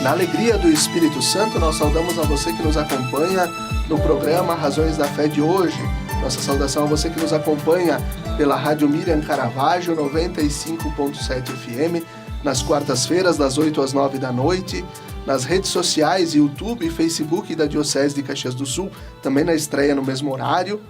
Na alegria do Espírito Santo, nós saudamos a você que nos acompanha no programa Razões da Fé de hoje. Nossa saudação a você que nos acompanha pela Rádio Miriam Caravaggio 95.7 FM, nas quartas-feiras, das 8 às 9 da noite, nas redes sociais, YouTube e Facebook da Diocese de Caxias do Sul, também na estreia no mesmo horário,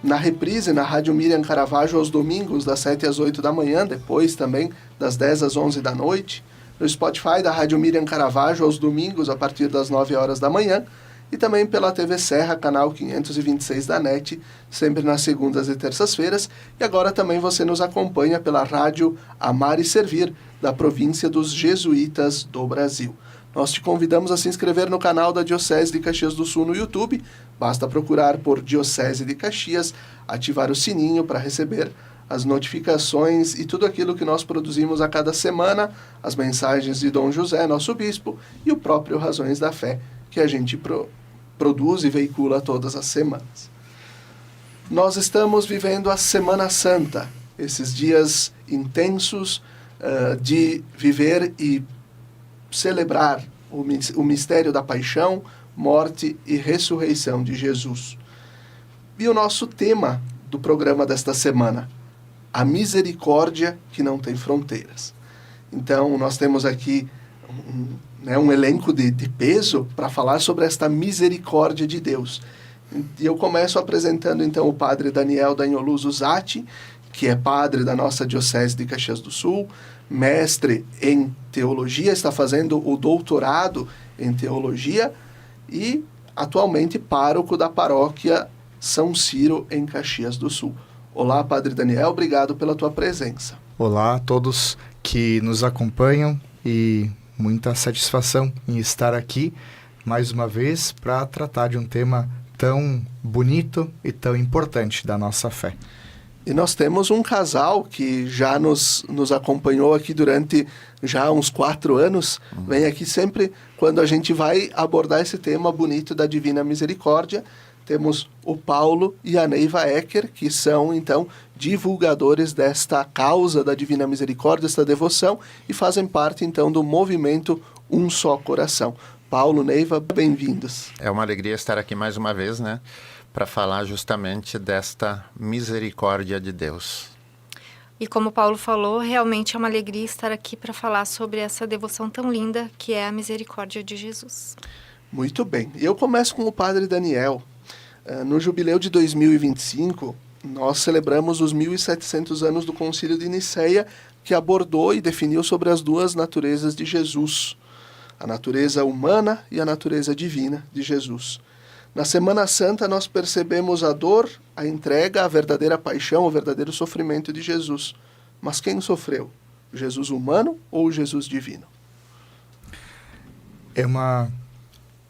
na reprise na Rádio Miriam Caravaggio aos domingos, das 7 às 8 da manhã, depois também das 10 às 11 da noite, no Spotify da Rádio Miriam Caravaggio aos domingos a partir das 9 horas da manhã, e também pela TV Serra, canal 526 da NET, sempre nas segundas e terças-feiras. E agora também você nos acompanha pela rádio Amar e Servir, da província dos Jesuítas do Brasil. Nós te convidamos a se inscrever no canal da Diocese de Caxias do Sul no YouTube. Basta procurar por Diocese de Caxias, ativar o sininho para receber as notificações e tudo aquilo que nós produzimos a cada semana, as mensagens de Dom José, nosso bispo, e o próprio Razões da Fé, que a gente produz e veicula todas as semanas. Nós estamos vivendo a Semana Santa, esses dias intensos de viver e celebrar o mistério da paixão, morte e ressurreição de Jesus. E o nosso tema do programa desta semana, a misericórdia que não tem fronteiras. Então, nós temos aqui um elenco de peso para falar sobre esta misericórdia de Deus. E eu começo apresentando então o padre Daniel Danioluso Zatti, que é padre da nossa Diocese de Caxias do Sul, mestre em teologia, está fazendo o doutorado em teologia e atualmente pároco da paróquia São Ciro em Caxias do Sul. Olá, padre Daniel, obrigado pela tua presença. Olá a todos que nos acompanham e muita satisfação em estar aqui mais uma vez para tratar de um tema tão bonito e tão importante da nossa fé. E nós temos um casal que já nos acompanhou aqui durante já uns 4 anos. Vem aqui sempre quando a gente vai abordar esse tema bonito da Divina Misericórdia. Temos o Paulo e a Neiva Ecker, que são, então, divulgadores desta causa da Divina Misericórdia, esta devoção, e fazem parte, então, do movimento Um Só Coração. Paulo, Neiva, bem-vindos. É uma alegria estar aqui mais uma vez, né, para falar justamente desta misericórdia de Deus. E como Paulo falou, realmente é uma alegria estar aqui para falar sobre essa devoção tão linda que é a misericórdia de Jesus. Muito bem. Eu começo com o padre Daniel. No jubileu de 2025, nós celebramos os 1700 anos do Concílio de Nicéia, que abordou e definiu sobre as duas naturezas de Jesus, a natureza humana e a natureza divina de Jesus. Na Semana Santa, nós percebemos a dor, a entrega, a verdadeira paixão, o verdadeiro sofrimento de Jesus. Mas quem sofreu? O Jesus humano ou o Jesus divino? É uma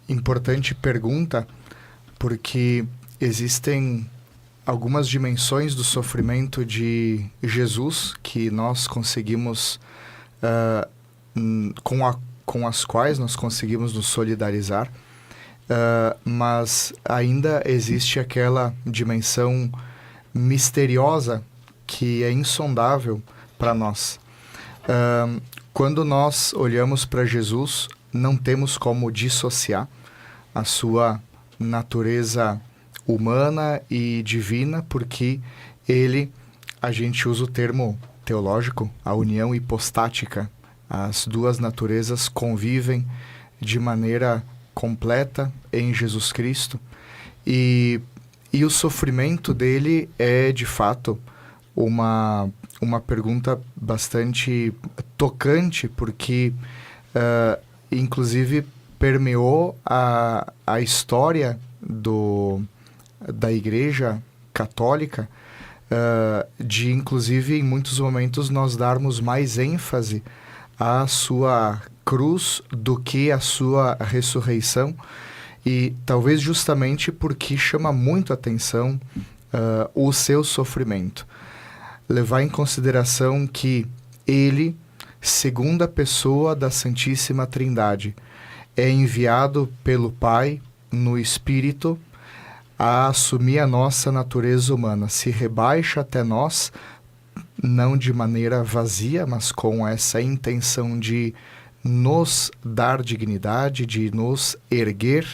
importante pergunta, porque existem algumas dimensões do sofrimento de Jesus que nós conseguimos, com as quais nós conseguimos nos solidarizar, mas ainda existe aquela dimensão misteriosa que é insondável para nós. Quando nós olhamos para Jesus, não temos como dissociar a sua natureza humana e divina, porque ele, a gente usa o termo teológico, a união hipostática. As duas naturezas convivem de maneira completa em Jesus Cristo, e o sofrimento dele é, de fato, uma pergunta bastante tocante, porque, inclusive, permeou a história da Igreja Católica, de, inclusive, em muitos momentos, nós darmos mais ênfase à sua cruz do que à sua ressurreição, e talvez justamente porque chama muito atenção o seu sofrimento. Levar em consideração que ele, segunda pessoa da Santíssima Trindade, é enviado pelo Pai no Espírito a assumir a nossa natureza humana, se rebaixa até nós, não de maneira vazia, mas com essa intenção de nos dar dignidade, de nos erguer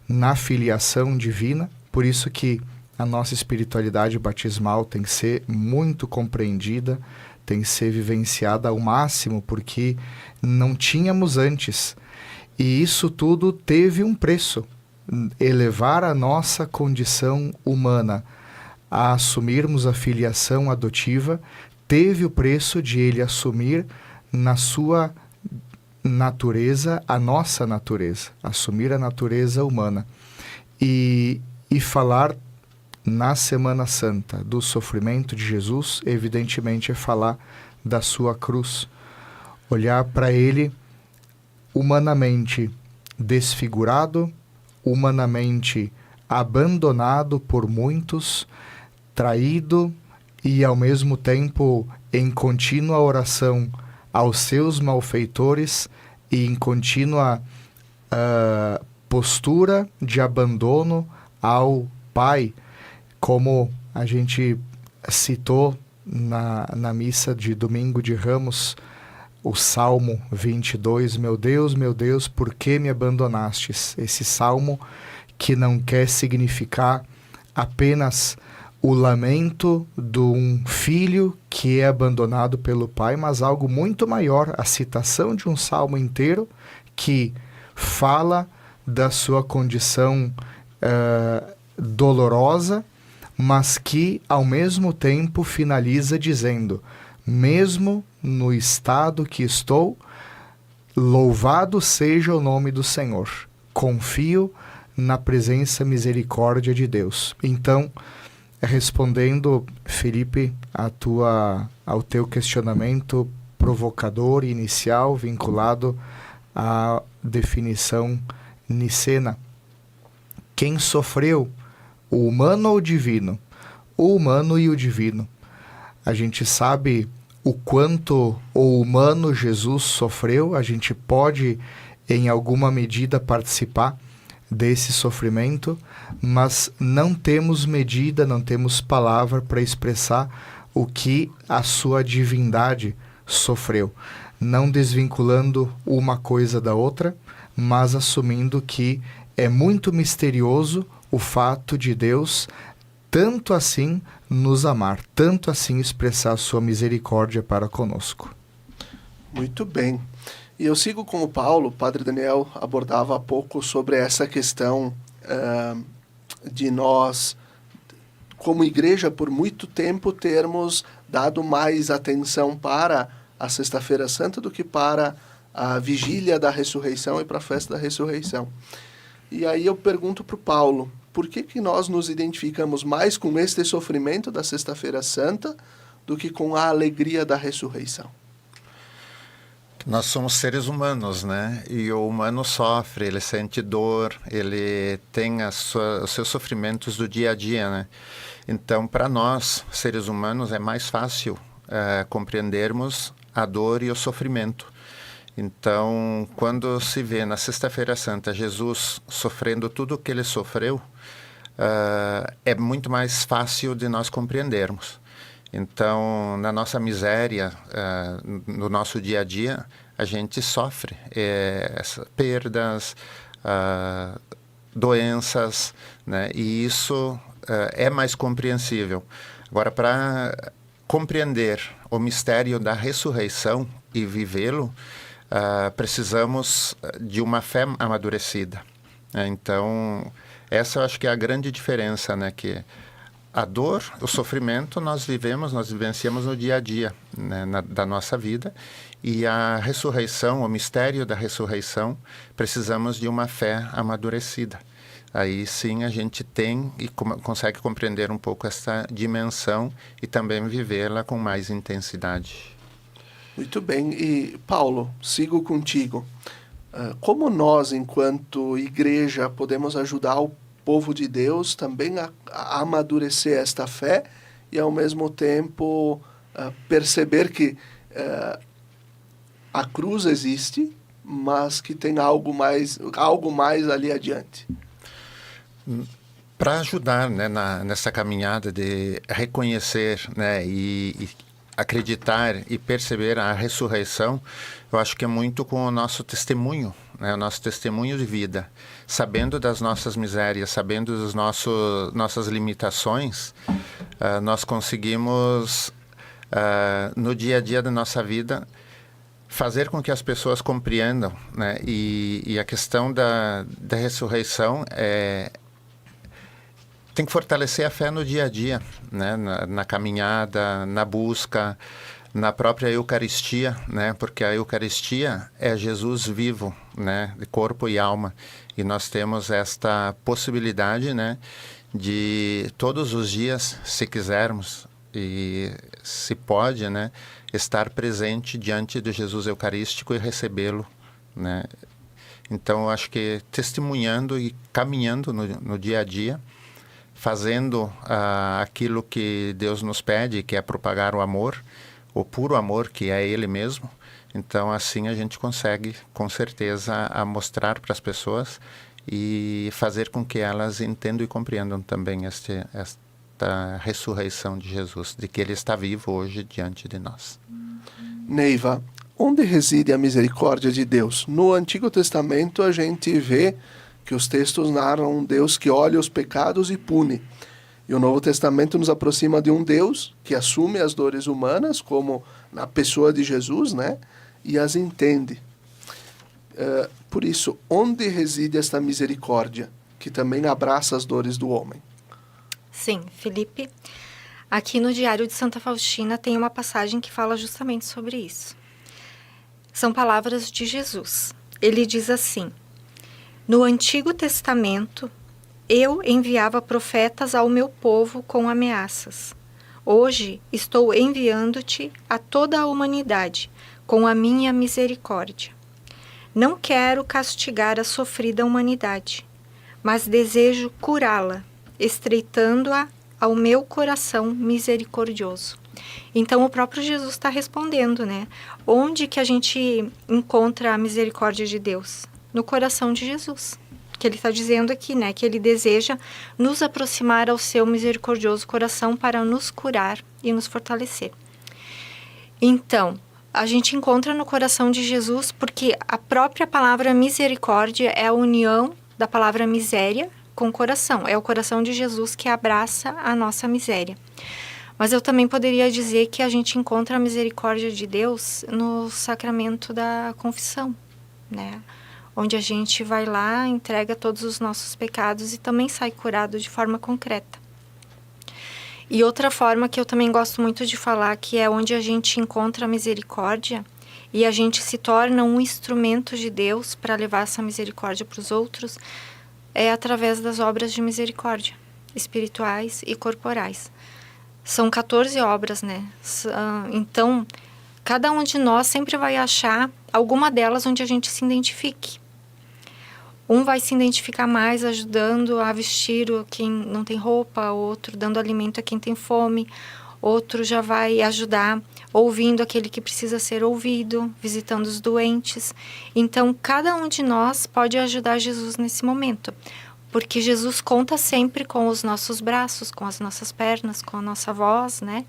na filiação divina. Por isso que a nossa espiritualidade batismal tem que ser muito compreendida, tem que ser vivenciada ao máximo, porque não tínhamos antes. E isso tudo teve um preço. Elevar a nossa condição humana a assumirmos a filiação adotiva, teve o preço de ele assumir na sua natureza, a nossa natureza, assumir a natureza humana. E falar na Semana Santa do sofrimento de Jesus, evidentemente é falar da sua cruz. Olhar para ele humanamente desfigurado, humanamente abandonado por muitos, traído e ao mesmo tempo em contínua oração aos seus malfeitores e em contínua postura de abandono ao Pai, como a gente citou na missa de Domingo de Ramos, o Salmo 22, meu Deus, por que me abandonastes? Esse salmo que não quer significar apenas o lamento de um filho que é abandonado pelo pai, mas algo muito maior, a citação de um salmo inteiro que fala da sua condição dolorosa, mas que ao mesmo tempo finaliza dizendo: mesmo no estado que estou, louvado seja o nome do Senhor. Confio na presença e misericórdia de Deus. Então, respondendo, Felipe, ao teu questionamento provocador inicial vinculado à definição nicena, quem sofreu, o humano ou o divino? O humano e o divino. A gente sabe o quanto o humano Jesus sofreu, a gente pode, em alguma medida, participar desse sofrimento, mas não temos medida, não temos palavra para expressar o que a sua divindade sofreu, não desvinculando uma coisa da outra, mas assumindo que é muito misterioso o fato de Deus tanto assim nos amar, tanto assim expressar a sua misericórdia para conosco. Muito bem. E eu sigo com o Paulo. O Padre Daniel abordava há pouco sobre essa questão de nós, como igreja, por muito tempo, termos dado mais atenção para a Sexta-feira Santa do que para a vigília da ressurreição e para a festa da ressurreição. E aí eu pergunto para o Paulo, por que nós nos identificamos mais com este sofrimento da Sexta-feira Santa do que com a alegria da ressurreição? Nós somos seres humanos, né? E o humano sofre, ele sente dor, ele tem os seus sofrimentos do dia a dia, né? Então, para nós, seres humanos, é mais fácil compreendermos a dor e o sofrimento. Então, quando se vê na Sexta-feira Santa Jesus sofrendo tudo o que ele sofreu, é muito mais fácil de nós compreendermos. Então, na nossa miséria, no nosso dia a dia, a gente sofre perdas, doenças, né? E isso é mais compreensível. Agora, para compreender o mistério da ressurreição e vivê-lo, precisamos de uma fé amadurecida. Então, essa eu acho que é a grande diferença, né? Que a dor, o sofrimento, nós vivenciamos no dia a dia, né, da nossa vida. E a ressurreição, o mistério da ressurreição, precisamos de uma fé amadurecida. Aí sim a gente tem e consegue compreender um pouco essa dimensão e também vivê-la com mais intensidade. Muito bem. E, Paulo, sigo contigo. Como nós, enquanto igreja, podemos ajudar o povo de Deus também a amadurecer esta fé e, ao mesmo tempo, perceber que a cruz existe, mas que tem algo mais ali adiante? Para ajudar, né, nessa caminhada de reconhecer, né, e acreditar e perceber a ressurreição, eu acho que é muito com o nosso testemunho, né? O nosso testemunho de vida. Sabendo das nossas misérias, sabendo das nossas limitações, nós conseguimos, no dia a dia da nossa vida, fazer com que as pessoas compreendam, né? E a questão da ressurreição tem que fortalecer a fé no dia a dia, né? Na caminhada, na busca, na própria Eucaristia, né? Porque a Eucaristia é Jesus vivo, né? De corpo e alma. E nós temos esta possibilidade, né? De todos os dias, se quisermos, e se pode, né? Estar presente diante de Jesus Eucarístico e recebê-lo, né? Então, eu acho que testemunhando e caminhando no dia a dia, fazendo aquilo que Deus nos pede, que é propagar o amor, o puro amor, que é Ele mesmo. Então, assim a gente consegue, com certeza, mostrar para as pessoas e fazer com que elas entendam e compreendam também esta ressurreição de Jesus, de que Ele está vivo hoje diante de nós. Neiva, onde reside a misericórdia de Deus? No Antigo Testamento a gente vê que os textos narram um Deus que olha os pecados e pune. E o Novo Testamento nos aproxima de um Deus que assume as dores humanas, como na pessoa de Jesus, né? E as entende. Por isso, onde reside esta misericórdia, que também abraça as dores do homem? Sim, Felipe. Aqui no Diário de Santa Faustina tem uma passagem que fala justamente sobre isso. São palavras de Jesus. Ele diz assim: no Antigo Testamento, eu enviava profetas ao meu povo com ameaças. Hoje estou enviando-te a toda a humanidade com a minha misericórdia. Não quero castigar a sofrida humanidade, mas desejo curá-la, estreitando-a ao meu coração misericordioso. Então, o próprio Jesus está respondendo, né? Onde que a gente encontra a misericórdia de Deus? No coração de Jesus. Que ele está dizendo aqui, né? Que ele deseja nos aproximar ao seu misericordioso coração para nos curar e nos fortalecer. Então, a gente encontra no coração de Jesus porque a própria palavra misericórdia é a união da palavra miséria com o coração. É o coração de Jesus que abraça a nossa miséria. Mas eu também poderia dizer que a gente encontra a misericórdia de Deus no sacramento da confissão, né? Onde a gente vai lá, entrega todos os nossos pecados e também sai curado de forma concreta. E outra forma que eu também gosto muito de falar, que é onde a gente encontra a misericórdia e a gente se torna um instrumento de Deus para levar essa misericórdia para os outros, é através das obras de misericórdia, espirituais e corporais. São 14 obras, né? Então, cada um de nós sempre vai achar alguma delas onde a gente se identifique. Um vai se identificar mais ajudando a vestir quem não tem roupa, outro dando alimento a quem tem fome, outro já vai ajudar ouvindo aquele que precisa ser ouvido, visitando os doentes. Então, cada um de nós pode ajudar Jesus nesse momento, porque Jesus conta sempre com os nossos braços, com as nossas pernas, com a nossa voz, né?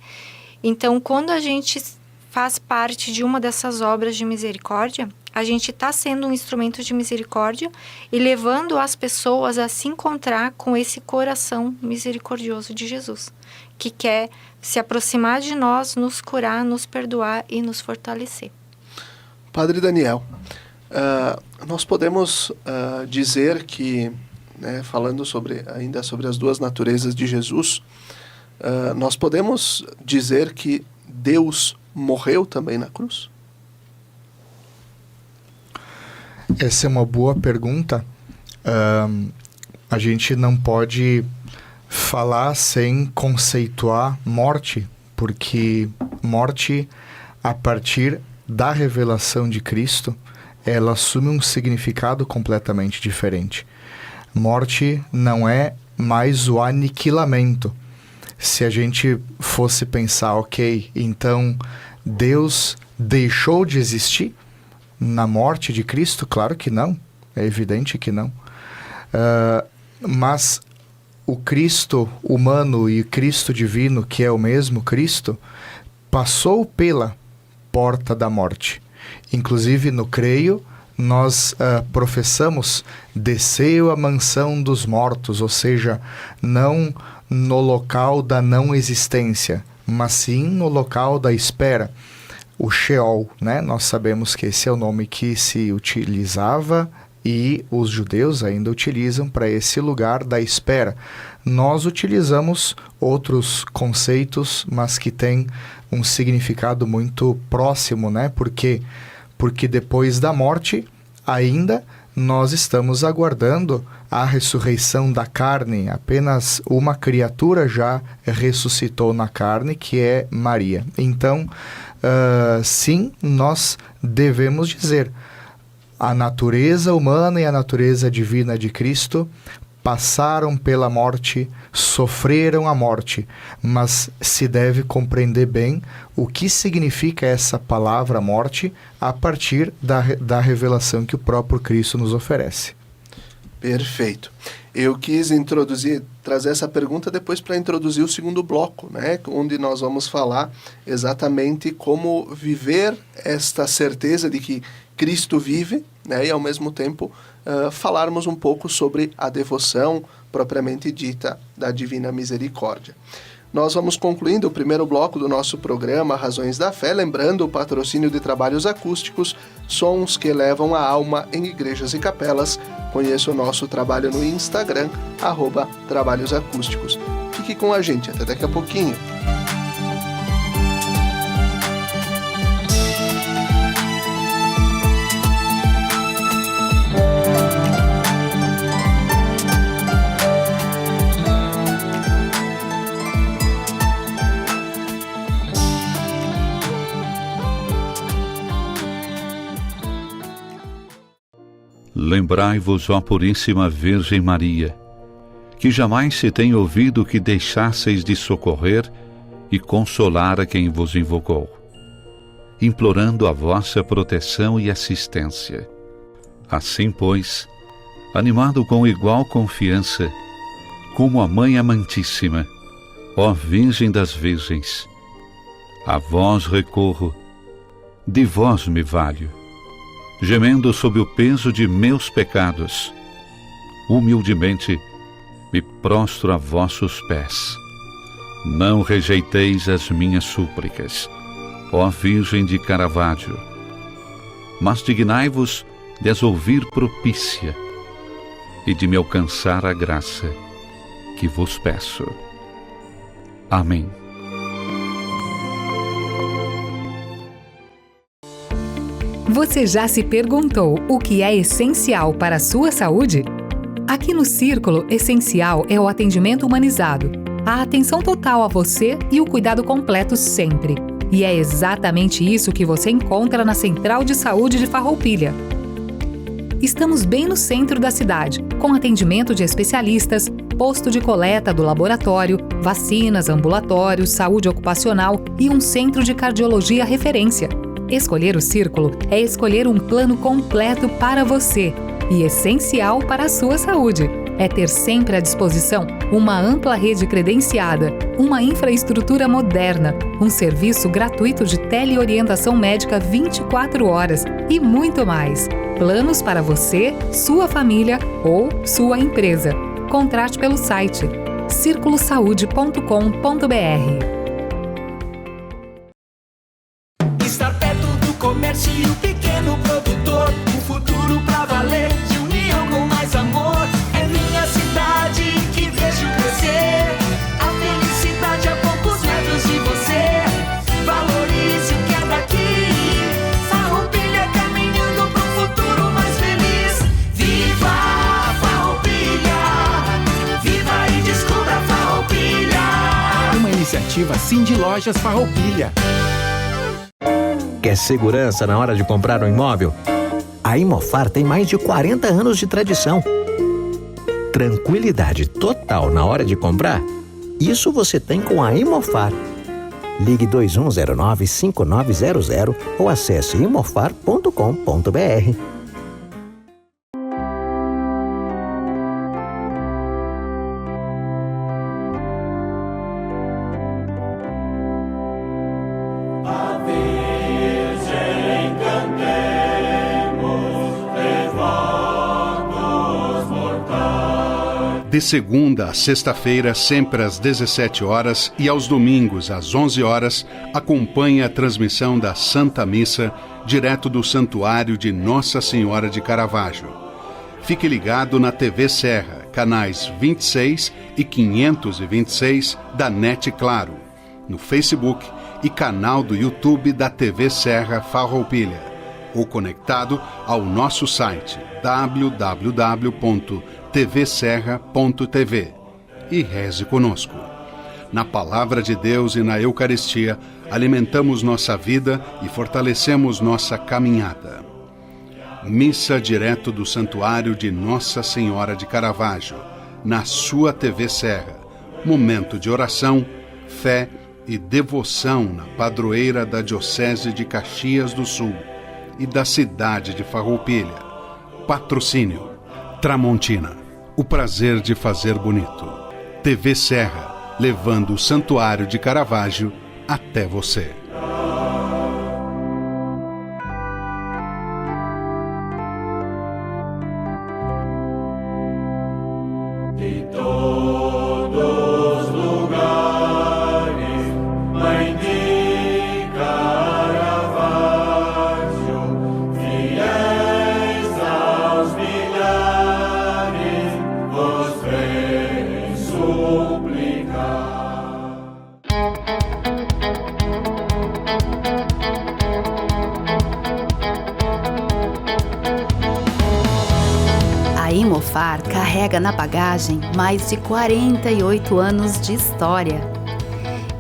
Então, quando a gente faz parte de uma dessas obras de misericórdia, a gente está sendo um instrumento de misericórdia e levando as pessoas a se encontrar com esse coração misericordioso de Jesus, que quer se aproximar de nós, nos curar, nos perdoar e nos fortalecer. Padre Daniel, nós podemos dizer que, né, falando ainda sobre as duas naturezas de Jesus, nós podemos dizer que Deus morreu também na cruz? Essa é uma boa pergunta. A gente não pode falar sem conceituar morte, porque morte, a partir da revelação de Cristo, ela assume um significado completamente diferente. Morte não é mais o aniquilamento. Se a gente fosse pensar, ok, então Deus deixou de existir na morte de Cristo? Claro que não, é evidente que não. Mas o Cristo humano e o Cristo divino, que é o mesmo Cristo, passou pela porta da morte. Inclusive no creio, nós professamos, desceu à mansão dos mortos, ou seja, não no local da não existência, mas sim no local da espera. O Sheol, né? Nós sabemos que esse é o nome que se utilizava e os judeus ainda utilizam para esse lugar da espera. Nós utilizamos outros conceitos, mas que têm um significado muito próximo, né? Porque depois da morte, ainda nós estamos aguardando a ressurreição da carne. Apenas uma criatura já ressuscitou na carne, que é Maria. Então, sim, nós devemos dizer, a natureza humana e a natureza divina de Cristo passaram pela morte, sofreram a morte, mas se deve compreender bem o que significa essa palavra morte a partir da revelação que o próprio Cristo nos oferece. Perfeito. Eu quis trazer essa pergunta depois para introduzir o segundo bloco, né, onde nós vamos falar exatamente como viver esta certeza de que Cristo vive, né, e ao mesmo tempo falarmos um pouco sobre a devoção propriamente dita da Divina Misericórdia. Nós vamos concluindo o primeiro bloco do nosso programa Razões da Fé, lembrando o patrocínio de trabalhos acústicos, sons que elevam a alma em igrejas e capelas. Conheça o nosso trabalho no Instagram, @trabalhosacústicos. Fique com a gente, até daqui a pouquinho. Lembrai-vos, ó Puríssima Virgem Maria, que jamais se tem ouvido que deixasseis de socorrer e consolar a quem vos invocou, implorando a vossa proteção e assistência. Assim, pois, animado com igual confiança, como a Mãe Amantíssima, ó Virgem das Virgens, a vós recorro, de vós me valho, gemendo sob o peso de meus pecados, humildemente me prostro a vossos pés. Não rejeiteis as minhas súplicas, ó Virgem de Caravaggio, mas dignai-vos de as ouvir propícia e de me alcançar a graça que vos peço. Amém. Você já se perguntou o que é essencial para a sua saúde? Aqui no Círculo, essencial é o atendimento humanizado, a atenção total a você e o cuidado completo sempre. E é exatamente isso que você encontra na Central de Saúde de Farroupilha. Estamos bem no centro da cidade, com atendimento de especialistas, posto de coleta do laboratório, vacinas, ambulatórios, saúde ocupacional e um centro de cardiologia referência. Escolher o Círculo é escolher um plano completo para você e essencial para a sua saúde. É ter sempre à disposição uma ampla rede credenciada, uma infraestrutura moderna, um serviço gratuito de teleorientação médica 24 horas e muito mais. Planos para você, sua família ou sua empresa. Contrate pelo site circulosaude.com.br. Comércio e o pequeno produtor, um futuro pra valer, de união com mais amor. É minha cidade que vejo crescer, a felicidade a poucos metros de você. Valorize o que é daqui, Farroupilha caminhando pro futuro mais feliz. Viva Farroupilha, viva e descubra Farroupilha. Uma iniciativa Cindy Lojas Farroupilha. Quer segurança na hora de comprar um imóvel? A Imofar tem mais de 40 anos de tradição. Tranquilidade total na hora de comprar? Isso você tem com a Imofar. Ligue 2109-5900 ou acesse imofar.com.br. De segunda a sexta-feira, sempre às 17 horas e aos domingos às 11 horas, acompanhe a transmissão da Santa Missa, direto do Santuário de Nossa Senhora de Caravaggio. Fique ligado na TV Serra, canais 26 e 526 da NET Claro, no Facebook e canal do YouTube da TV Serra Farroupilha, ou conectado ao nosso site www.tvserra.tv e reze conosco. Na Palavra de Deus e na Eucaristia, alimentamos nossa vida e fortalecemos nossa caminhada. Missa direto do Santuário de Nossa Senhora de Caravaggio, na sua TV Serra. Momento de oração, fé e devoção na padroeira da Diocese de Caxias do Sul e da cidade de Farroupilha. Patrocínio Tramontina, o prazer de fazer bonito. TV Serra, levando o Santuário de Caravaggio até você. A Imofar carrega na bagagem mais de 48 anos de história.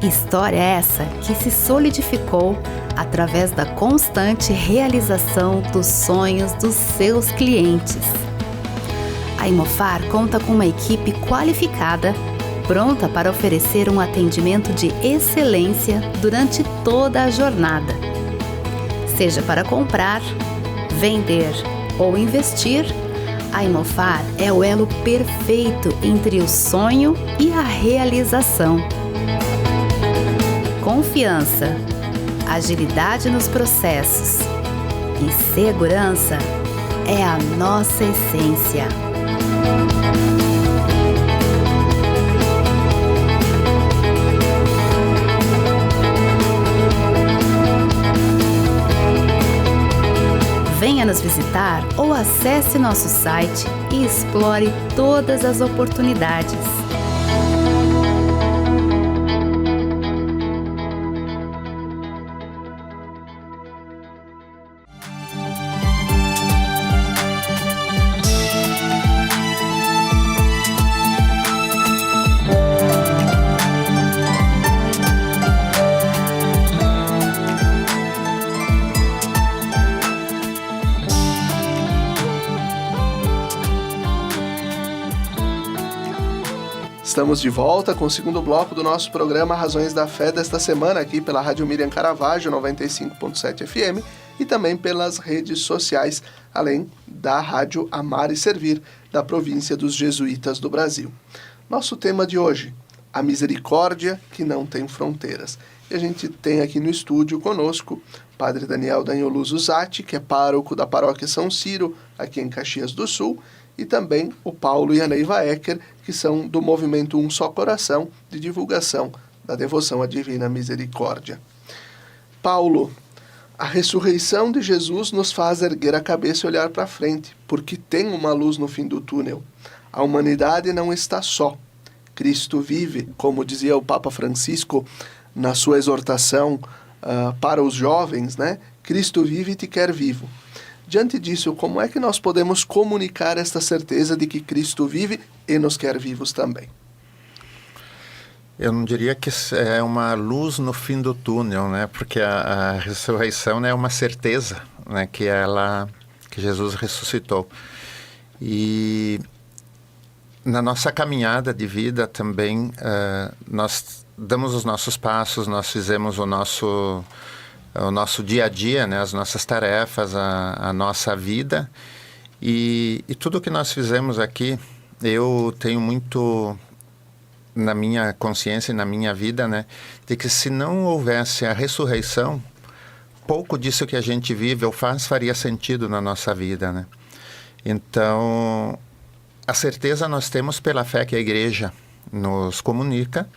História essa que se solidificou através da constante realização dos sonhos dos seus clientes. A Imofar conta com uma equipe qualificada, pronta para oferecer um atendimento de excelência durante toda a jornada. Seja para comprar, vender ou investir, a Imofar é o elo perfeito entre o sonho e a realização. Confiança, agilidade nos processos e segurança é a nossa essência. Venha nos visitar ou acesse nosso site e explore todas as oportunidades. Estamos de volta com o segundo bloco do nosso programa Razões da Fé desta semana, aqui pela Rádio Miriam Caravaggio 95.7 FM e também pelas redes sociais, além da Rádio Amar e Servir, da província dos Jesuítas do Brasil. Nosso tema de hoje, a misericórdia que não tem fronteiras. E a gente tem aqui no estúdio conosco Padre Daniel Daniolo Zuzatti, que é pároco da Paróquia São Ciro, aqui em Caxias do Sul, e também o Paulo e a Neiva Ecker, que são do movimento Um Só Coração, de divulgação da devoção à Divina Misericórdia. Paulo, a ressurreição de Jesus nos faz erguer a cabeça e olhar para frente, porque tem uma luz no fim do túnel. A humanidade não está só. Cristo vive, como dizia o Papa Francisco na sua exortação para os jovens, né? Cristo vive e te quer vivo. Diante disso, como é que nós podemos comunicar esta certeza de que Cristo vive e nos quer vivos também? Eu não diria que é uma luz no fim do túnel, né? Porque a ressurreição, né, é uma certeza, né, que Jesus ressuscitou. E na nossa caminhada de vida também, nós damos os nossos passos, nós fizemos o nosso dia a dia, né, as nossas tarefas, a nossa vida, e tudo que nós fizemos aqui, eu tenho muito na minha consciência e na minha vida, né, de que se não houvesse a ressurreição, pouco disso que a gente vive ou faz faria sentido na nossa vida, né? Então, a certeza nós temos pela fé que a Igreja nos comunica,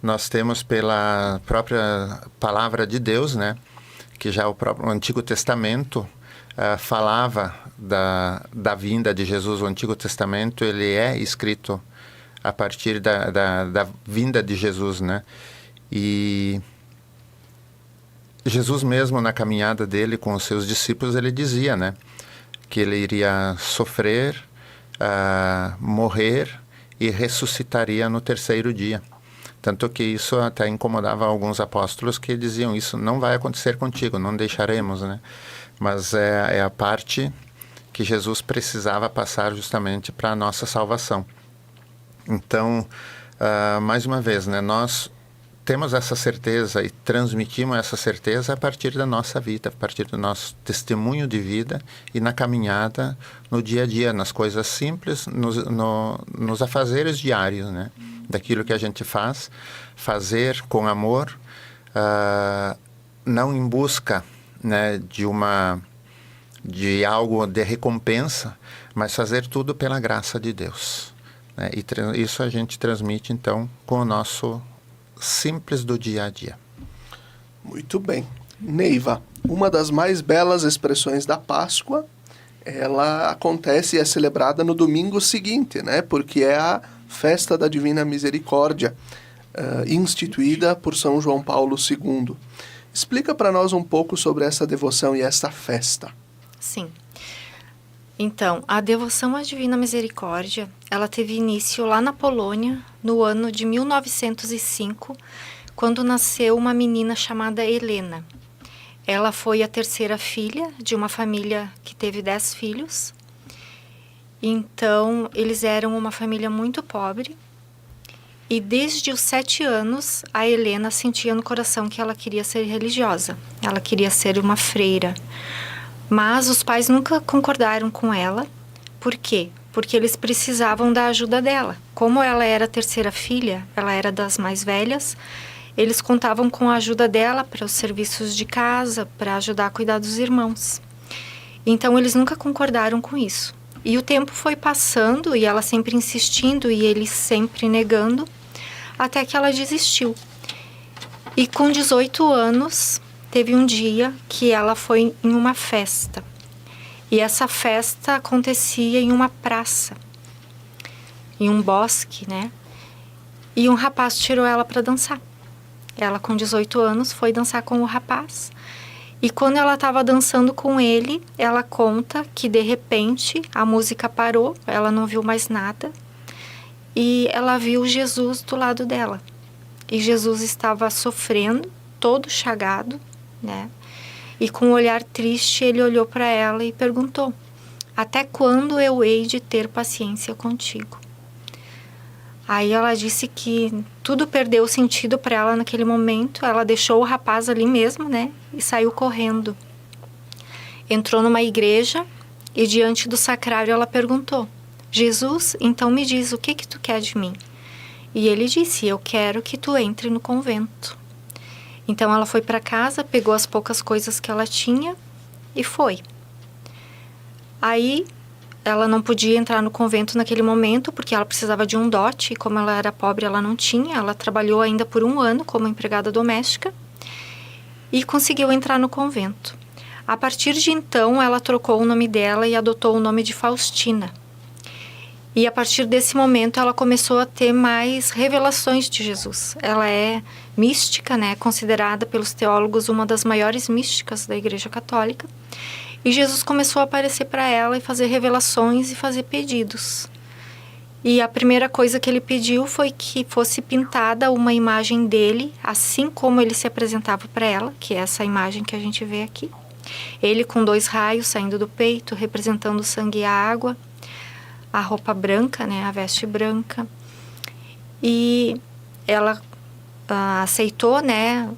nós temos pela própria palavra de Deus, né? Que já o Antigo Testamento falava da vinda de Jesus. O Antigo Testamento ele é escrito a partir da vinda de Jesus, né? E Jesus mesmo, na caminhada dele com os seus discípulos, ele dizia, né? Que ele iria sofrer, morrer e ressuscitaria no terceiro dia. Tanto que isso até incomodava alguns apóstolos que diziam, isso não vai acontecer contigo, não deixaremos, né? Mas é a parte que Jesus precisava passar justamente para a nossa salvação. Então, mais uma vez, né? Nós temos essa certeza e transmitimos essa certeza a partir da nossa vida, a partir do nosso testemunho de vida e na caminhada, no dia a dia, nas coisas simples, nos afazeres diários, né? Daquilo que a gente faz, fazer com amor, não em busca, né, de algo de recompensa, mas fazer tudo pela graça de Deus, né? E isso a gente transmite, então, com o nosso simples do dia a dia. Muito bem. Neiva, uma das mais belas expressões da Páscoa, ela acontece e é celebrada no domingo seguinte, né? Porque é a Festa da Divina Misericórdia, instituída por São João Paulo II. Explica para nós um pouco sobre essa devoção e essa festa. Sim. Então, a devoção à Divina Misericórdia, ela teve início lá na Polônia, no ano de 1905, quando nasceu uma menina chamada Helena. Ela foi a terceira filha de uma família que teve 10 filhos. Então, eles eram uma família muito pobre. E desde os 7 anos, a Helena sentia no coração que ela queria ser religiosa. Ela queria ser uma freira. Mas os pais nunca concordaram com ela. Por quê? Porque eles precisavam da ajuda dela. Como ela era a terceira filha, ela era das mais velhas, eles contavam com a ajuda dela para os serviços de casa, para ajudar a cuidar dos irmãos. Então, eles nunca concordaram com isso. E o tempo foi passando e ela sempre insistindo e ele sempre negando, até que ela desistiu. E com 18 anos, teve um dia que ela foi em uma festa. E essa festa acontecia em uma praça, em um bosque, né? E um rapaz tirou ela para dançar. Ela, com 18 anos, foi dançar com o rapaz. E quando ela estava dançando com ele, ela conta que, de repente, a música parou, ela não viu mais nada. E ela viu Jesus do lado dela. E Jesus estava sofrendo, todo chagado, né? E com um olhar triste, ele olhou para ela e perguntou: até quando eu hei de ter paciência contigo? Aí ela disse que tudo perdeu sentido para ela naquele momento. Ela deixou o rapaz ali mesmo, né? E saiu correndo. Entrou numa igreja e diante do sacrário ela perguntou: Jesus, então me diz, o que tu quer de mim? E ele disse: eu quero que tu entre no convento. Então ela foi para casa, pegou as poucas coisas que ela tinha e foi. Aí ela não podia entrar no convento naquele momento, porque ela precisava de um dote, e como ela era pobre, ela não tinha. Ela trabalhou ainda por 1 ano como empregada doméstica e conseguiu entrar no convento. A partir de então, ela trocou o nome dela e adotou o nome de Faustina. E a partir desse momento, ela começou a ter mais revelações de Jesus. Ela é mística, né? Considerada pelos teólogos uma das maiores místicas da Igreja Católica. E Jesus começou a aparecer para ela e fazer revelações e fazer pedidos. E a primeira coisa que ele pediu foi que fosse pintada uma imagem dele, assim como ele se apresentava para ela, que é essa imagem que a gente vê aqui. Ele com 2 raios saindo do peito, representando o sangue e a água, a roupa branca, né, a veste branca. E ela aceitou, né,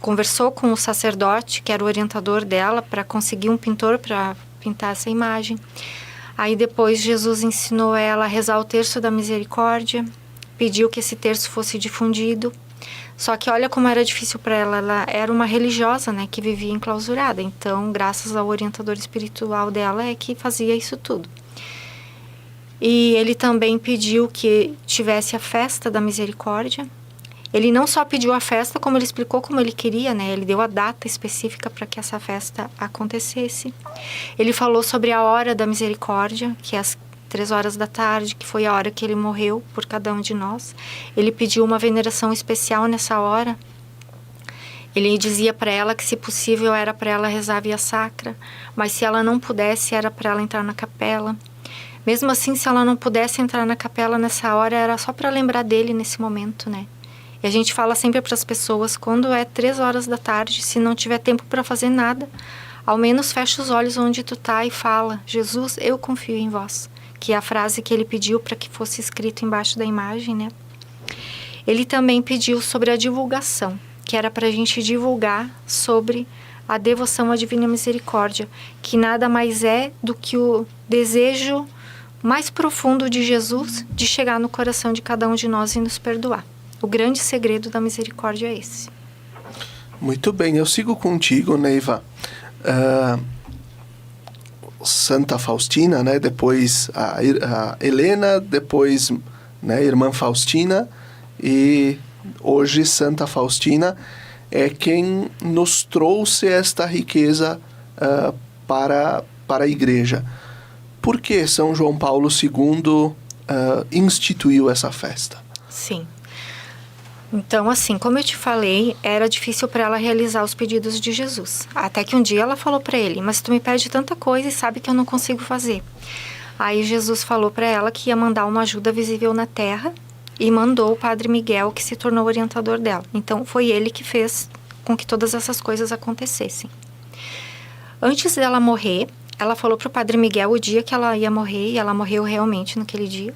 conversou com o sacerdote, que era o orientador dela, para conseguir um pintor para pintar essa imagem. Aí depois Jesus ensinou ela a rezar o terço da misericórdia, pediu que esse terço fosse difundido. Só que olha como era difícil para ela. Ela era uma religiosa, né, que vivia enclausurada. Então, graças ao orientador espiritual dela, é que fazia isso tudo. E ele também pediu que tivesse a festa da misericórdia. Ele não só pediu a festa, como ele explicou como ele queria, né? Ele deu a data específica para que essa festa acontecesse. Ele falou sobre a hora da misericórdia, que é às 3 horas da tarde, que foi a hora que ele morreu por cada um de nós. Ele pediu uma veneração especial nessa hora. Ele dizia para ela que, se possível, era para ela rezar a via sacra, mas se ela não pudesse, era para ela entrar na capela. Mesmo assim, se ela não pudesse entrar na capela nessa hora, era só para lembrar dele nesse momento, né? E a gente fala sempre para as pessoas, quando é 3 horas da tarde, se não tiver tempo para fazer nada, ao menos fecha os olhos onde tu tá e fala: Jesus, eu confio em vós. Que é a frase que ele pediu para que fosse escrito embaixo da imagem, né? Ele também pediu sobre a divulgação, que era para a gente divulgar sobre a devoção à Divina Misericórdia, que nada mais é do que o desejo mais profundo de Jesus de chegar no coração de cada um de nós e nos perdoar. O grande segredo da misericórdia é esse. Muito bem, eu sigo contigo, Neiva. Santa Faustina, né? Depois a Helena, depois, né, Irmã Faustina, e hoje Santa Faustina é quem nos trouxe esta riqueza para a Igreja. Por que São João Paulo II instituiu essa festa? Sim. Então, assim, como eu te falei, era difícil para ela realizar os pedidos de Jesus. Até que um dia ela falou para ele: mas tu me pede tanta coisa e sabe que eu não consigo fazer. Aí Jesus falou para ela que ia mandar uma ajuda visível na terra e mandou o Padre Miguel, que se tornou orientador dela. Então, foi ele que fez com que todas essas coisas acontecessem. Antes dela morrer, ela falou para o Padre Miguel o dia que ela ia morrer, e ela morreu realmente naquele dia.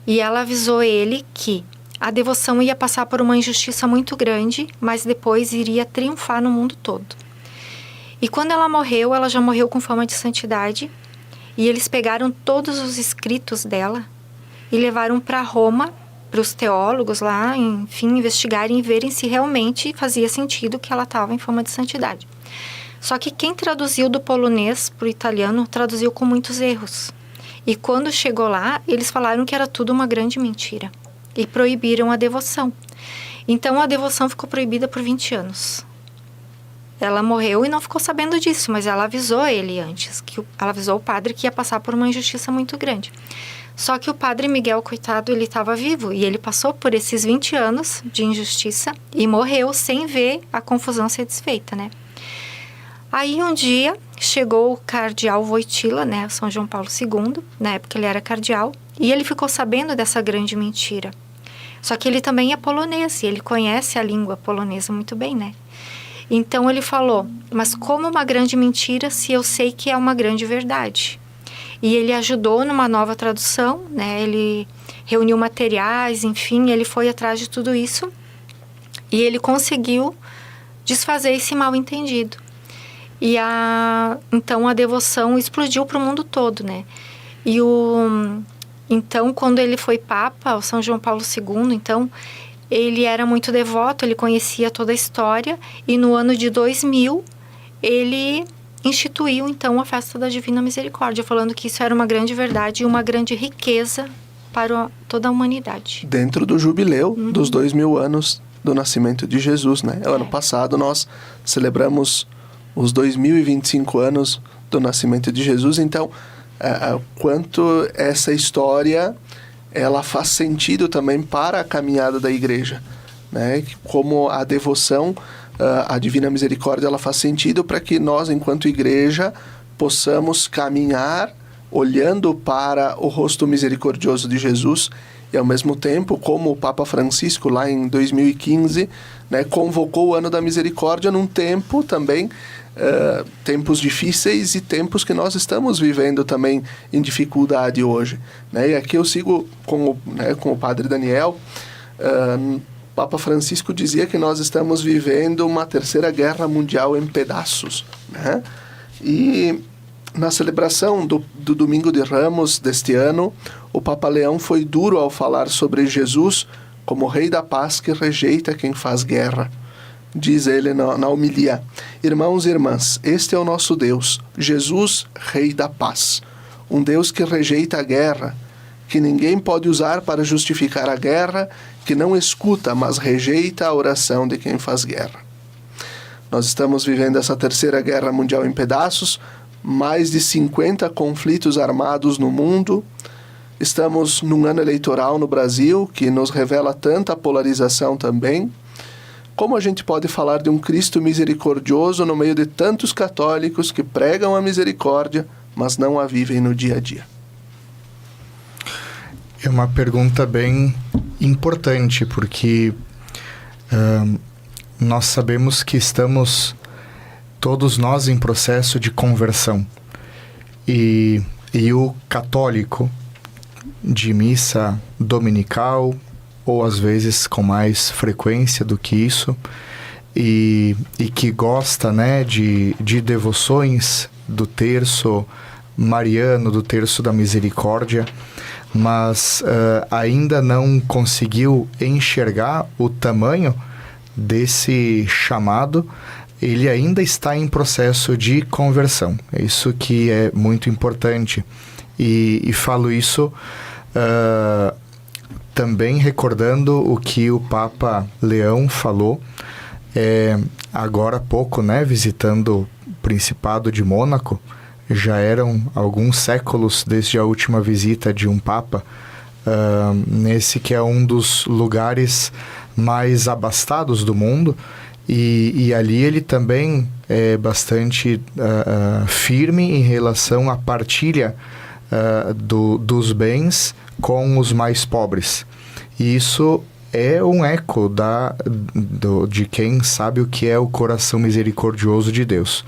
E ela avisou ele que a devoção ia passar por uma injustiça muito grande, mas depois iria triunfar no mundo todo. E quando ela morreu, ela já morreu com fama de santidade, e eles pegaram todos os escritos dela e levaram para Roma, para os teólogos lá, enfim, investigarem e verem se realmente fazia sentido que ela estava em fama de santidade. Só que quem traduziu do polonês para o italiano traduziu com muitos erros. E quando chegou lá, eles falaram que era tudo uma grande mentira. E proibiram a devoção. Então, a devoção ficou proibida por 20 anos. Ela morreu e não ficou sabendo disso, mas ela avisou ele antes. Ela avisou o padre que ia passar por uma injustiça muito grande. Só que o Padre Miguel, coitado, ele estava vivo. E ele passou por esses 20 anos de injustiça e morreu sem ver a confusão ser desfeita, né? Aí, um dia, chegou o cardeal Wojtyła, né? São João Paulo II. Na época, ele era cardeal. E ele ficou sabendo dessa grande mentira. Só que ele também é polonês, e ele conhece a língua polonesa muito bem, né? Então ele falou: mas como uma grande mentira se eu sei que é uma grande verdade? E ele ajudou numa nova tradução, né? Ele reuniu materiais, enfim, ele foi atrás de tudo isso. E ele conseguiu desfazer esse mal-entendido. E então a devoção explodiu para o mundo todo, né? Então, quando ele foi Papa, o São João Paulo II, então, ele era muito devoto, ele conhecia toda a história, e no ano de 2000, ele instituiu, então, a Festa da Divina Misericórdia, falando que isso era uma grande verdade e uma grande riqueza para toda a humanidade. Dentro do jubileu dos 2000 anos do nascimento de Jesus, né? Ano passado, nós celebramos os 2025 anos do nascimento de Jesus, então quanto essa história ela faz sentido também para a caminhada da Igreja, né? Como a devoção à Divina Misericórdia, ela faz sentido para que nós, enquanto Igreja, possamos caminhar olhando para o rosto misericordioso de Jesus, e ao mesmo tempo, como o Papa Francisco lá em 2015, né, convocou o Ano da Misericórdia num tempo também, tempos difíceis e tempos que nós estamos vivendo também em dificuldade hoje, né? E aqui eu sigo com o Padre Daniel. Papa Francisco dizia que nós estamos vivendo uma terceira guerra mundial em pedaços, né? E na celebração do Domingo de Ramos deste ano, o Papa Leão foi duro ao falar sobre Jesus como Rei da Paz que rejeita quem faz guerra. Diz ele na homilia: irmãos e irmãs, este é o nosso Deus, Jesus, Rei da Paz. Um Deus que rejeita a guerra, que ninguém pode usar para justificar a guerra, que não escuta, mas rejeita a oração de quem faz guerra. Nós estamos vivendo essa terceira guerra mundial em pedaços, mais de 50 conflitos armados no mundo. Estamos num ano eleitoral no Brasil, que nos revela tanta polarização também. Como a gente pode falar de um Cristo misericordioso no meio de tantos católicos que pregam a misericórdia, mas não a vivem no dia a dia? É uma pergunta bem importante, porque nós sabemos que estamos, todos nós, em processo de conversão. E o católico de missa dominical, ou às vezes com mais frequência do que isso, e que gosta, né, de devoções do terço mariano, do terço da misericórdia, mas ainda não conseguiu enxergar o tamanho desse chamado. Ele ainda está em processo de conversão. É isso que é muito importante. E falo isso também recordando o que o Papa Leão falou agora há pouco, né, visitando o Principado de Mônaco. Já eram alguns séculos desde a última visita de um Papa nesse que é um dos lugares mais abastados do mundo, e ali ele também é bastante firme em relação à partilha dos bens com os mais pobres. E isso é um eco de quem sabe o que é o coração misericordioso de Deus.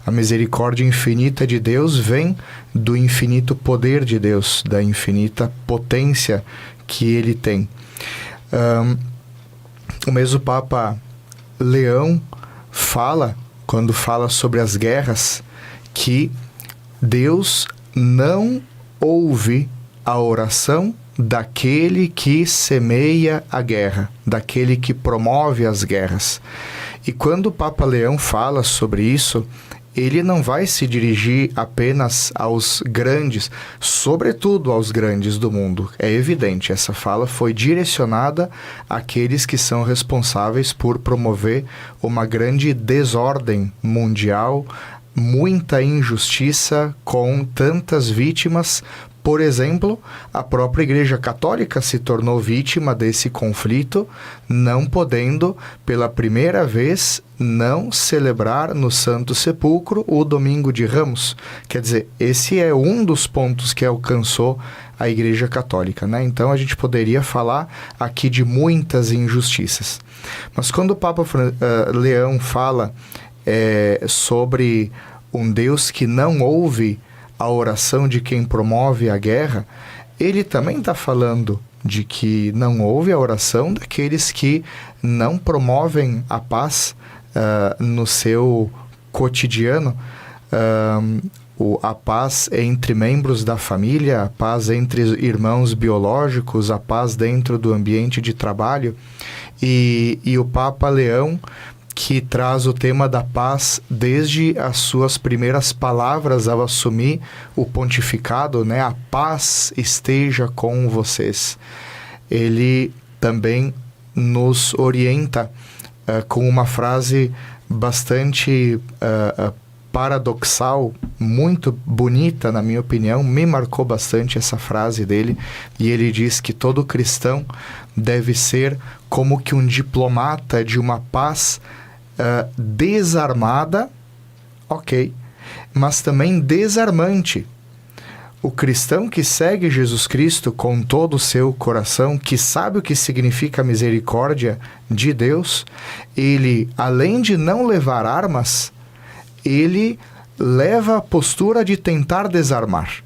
A misericórdia infinita de Deus vem do infinito poder de Deus, da infinita potência que Ele tem. O mesmo Papa Leão fala, quando fala sobre as guerras, que Deus não ouve a oração daquele que semeia a guerra, daquele que promove as guerras. E quando o Papa Leão fala sobre isso, ele não vai se dirigir apenas aos grandes, sobretudo aos grandes do mundo. É evidente, essa fala foi direcionada àqueles que são responsáveis por promover uma grande desordem mundial, muita injustiça com tantas vítimas. Por exemplo, a própria Igreja Católica se tornou vítima desse conflito, não podendo, pela primeira vez, não celebrar no Santo Sepulcro o Domingo de Ramos. Quer dizer, esse é um dos pontos que alcançou a Igreja Católica, né? Então a gente poderia falar aqui de muitas injustiças. Mas quando o Papa Leão fala sobre um Deus que não ouve a oração de quem promove a guerra, ele também está falando de que não houve a oração daqueles que não promovem a paz no seu cotidiano, a paz entre membros da família, a paz entre irmãos biológicos, a paz dentro do ambiente de trabalho. E o Papa Leão, que traz o tema da paz desde as suas primeiras palavras ao assumir o pontificado, né? A paz esteja com vocês. Ele também nos orienta com uma frase bastante paradoxal, muito bonita, na minha opinião. Me marcou bastante essa frase dele, e ele diz que todo cristão deve ser como que um diplomata de uma paz desarmada, ok, mas também desarmante. O cristão que segue Jesus Cristo com todo o seu coração, que sabe o que significa a misericórdia de Deus, ele, além de não levar armas, ele leva a postura de tentar desarmar.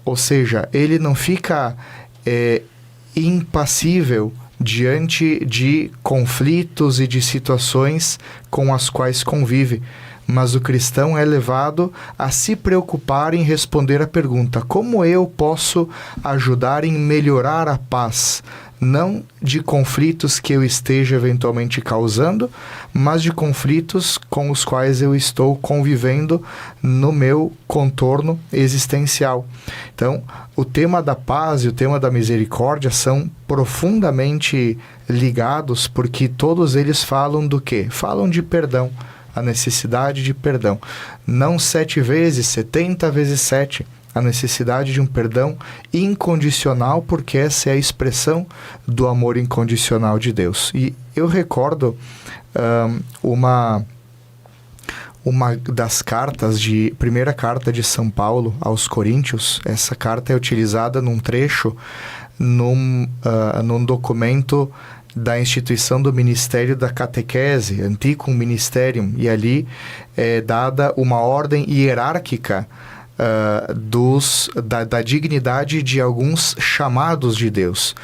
Ou seja, ele não fica impassível diante de conflitos e de situações com as quais convive. Mas o cristão é levado a se preocupar em responder a pergunta: como eu posso ajudar em melhorar a paz não de conflitos que eu esteja eventualmente causando, mas de conflitos com os quais eu estou convivendo no meu contorno existencial. Então, o tema da paz e o tema da misericórdia são profundamente ligados, porque todos eles falam do quê? Falam de perdão, a necessidade de perdão. Não 7 vezes, 70 vezes 7. A necessidade de um perdão incondicional, porque essa é a expressão do amor incondicional de Deus. E eu recordo uma das cartas, primeira carta de São Paulo aos Coríntios. Essa carta é utilizada num trecho, num documento da instituição do Ministério da Catequese, Antiquum Ministerium, e ali é dada uma ordem hierárquica da dignidade de alguns chamados de Deus.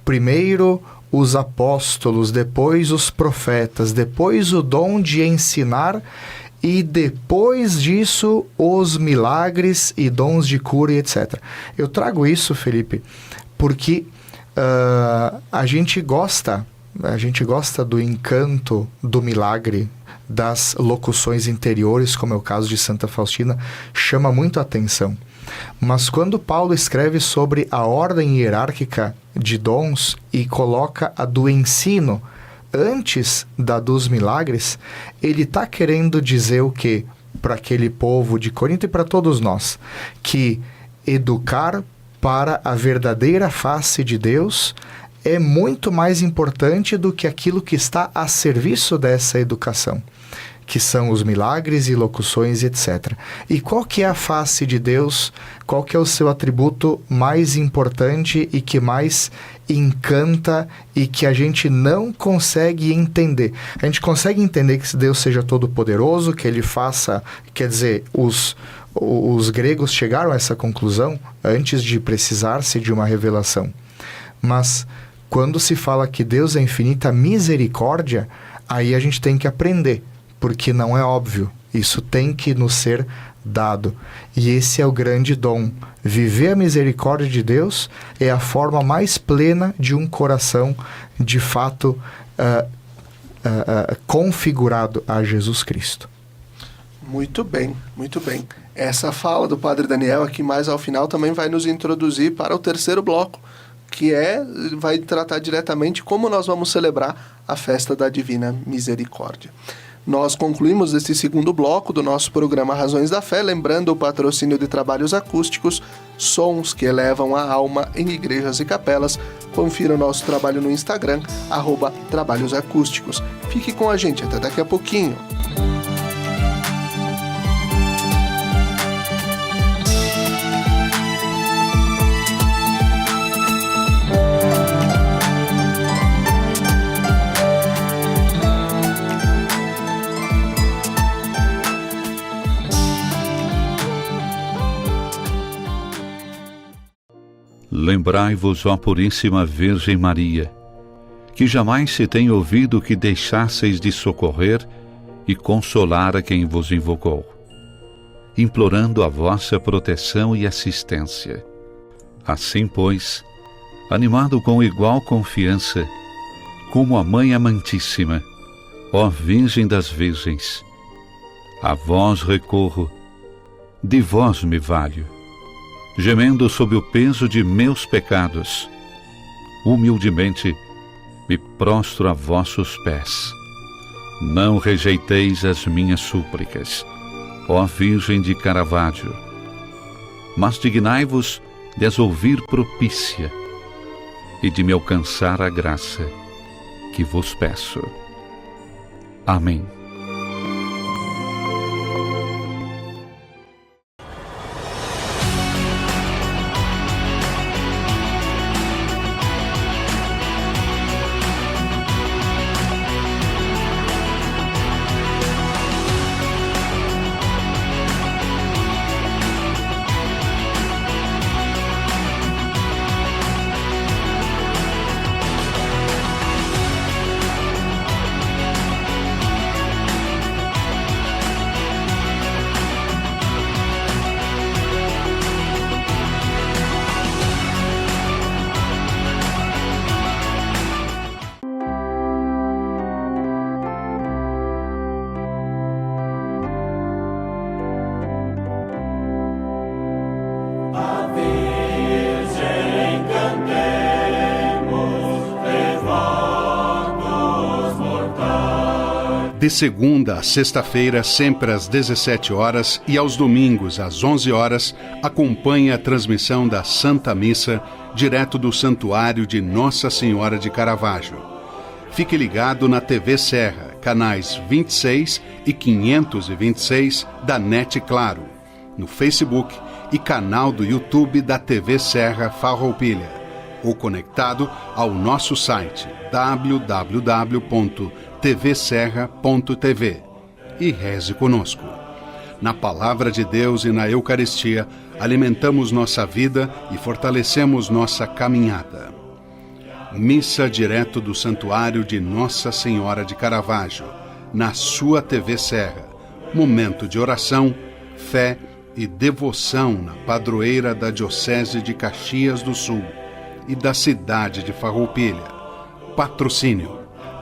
Primeiro os apóstolos, depois os profetas, depois o dom de ensinar e depois disso os milagres e dons de cura e etc. Eu trago isso, Felipe, porque a gente gosta do encanto do milagre, das locuções interiores, como é o caso de Santa Faustina, chama muito a atenção. Mas quando Paulo escreve sobre a ordem hierárquica de dons e coloca a do ensino antes da dos milagres, ele está querendo dizer o quê? Para aquele povo de Corinto e para todos nós, que educar para a verdadeira face de Deus é muito mais importante do que aquilo que está a serviço dessa educação, que são os milagres e locuções, etc. E qual que é a face de Deus? Qual que é o seu atributo mais importante e que mais encanta e que a gente não consegue entender? A gente consegue entender que Deus seja todo-poderoso, que Ele faça... Quer dizer, os gregos chegaram a essa conclusão antes de precisar-se de uma revelação. Mas quando se fala que Deus é infinita misericórdia, aí a gente tem que aprender, porque não é óbvio. Isso tem que nos ser dado. E esse é o grande dom. Viver a misericórdia de Deus é a forma mais plena de um coração, de fato, configurado a Jesus Cristo. Muito bem, muito bem. Essa fala do Padre Daniel aqui mais ao final também vai nos introduzir para o terceiro bloco, que vai tratar diretamente como nós vamos celebrar a festa da Divina Misericórdia. Nós concluímos este segundo bloco do nosso programa Razões da Fé, lembrando o patrocínio de trabalhos acústicos, sons que elevam a alma em igrejas e capelas. Confira o nosso trabalho no Instagram, @trabalhosacústicos. Fique com a gente, até daqui a pouquinho. Lembrai-vos, ó Puríssima Virgem Maria, que jamais se tem ouvido que deixasseis de socorrer e consolar a quem vos invocou, implorando a vossa proteção e assistência. Assim, pois, animado com igual confiança, como a Mãe Amantíssima, ó Virgem das Virgens, a vós recorro, de vós me valho, gemendo sob o peso de meus pecados, humildemente me prostro a vossos pés. Não rejeiteis as minhas súplicas, ó Virgem de Caravaggio, mas dignai-vos de as ouvir propícia e de me alcançar a graça que vos peço. Amém. De segunda a sexta-feira, sempre às 17 horas e aos domingos às 11 horas, acompanhe a transmissão da Santa Missa direto do Santuário de Nossa Senhora de Caravaggio. Fique ligado na TV Serra, canais 26 e 526 da NET Claro, no Facebook e canal do YouTube da TV Serra Farroupilha, ou conectado ao nosso site www.tvserra.tv e reze conosco. Na Palavra de Deus e na Eucaristia, alimentamos nossa vida e fortalecemos nossa caminhada. Missa direto do Santuário de Nossa Senhora de Caravaggio, na sua TV Serra. Momento de oração, fé e devoção na padroeira da Diocese de Caxias do Sul e da cidade de Farroupilha. Patrocínio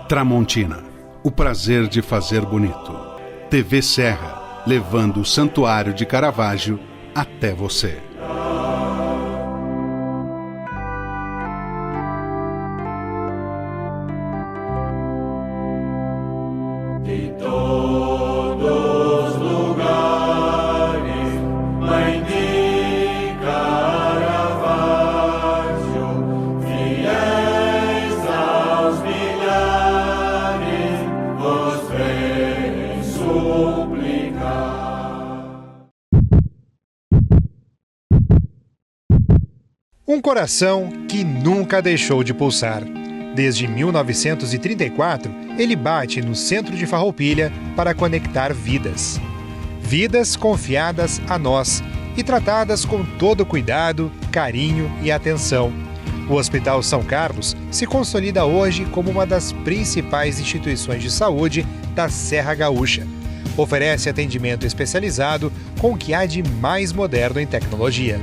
Tramontina, o prazer de fazer bonito. TV Serra, levando o Santuário de Caravaggio até você. De todos lugares, Mãe de Caravaggio, fiéis aos milhares, vos vem suplicar. Um coração que nunca deixou de pulsar. Desde 1934, ele bate no centro de Farroupilha para conectar vidas. Vidas confiadas a nós e tratadas com todo cuidado, carinho e atenção. O Hospital São Carlos se consolida hoje como uma das principais instituições de saúde da Serra Gaúcha. Oferece atendimento especializado com o que há de mais moderno em tecnologia.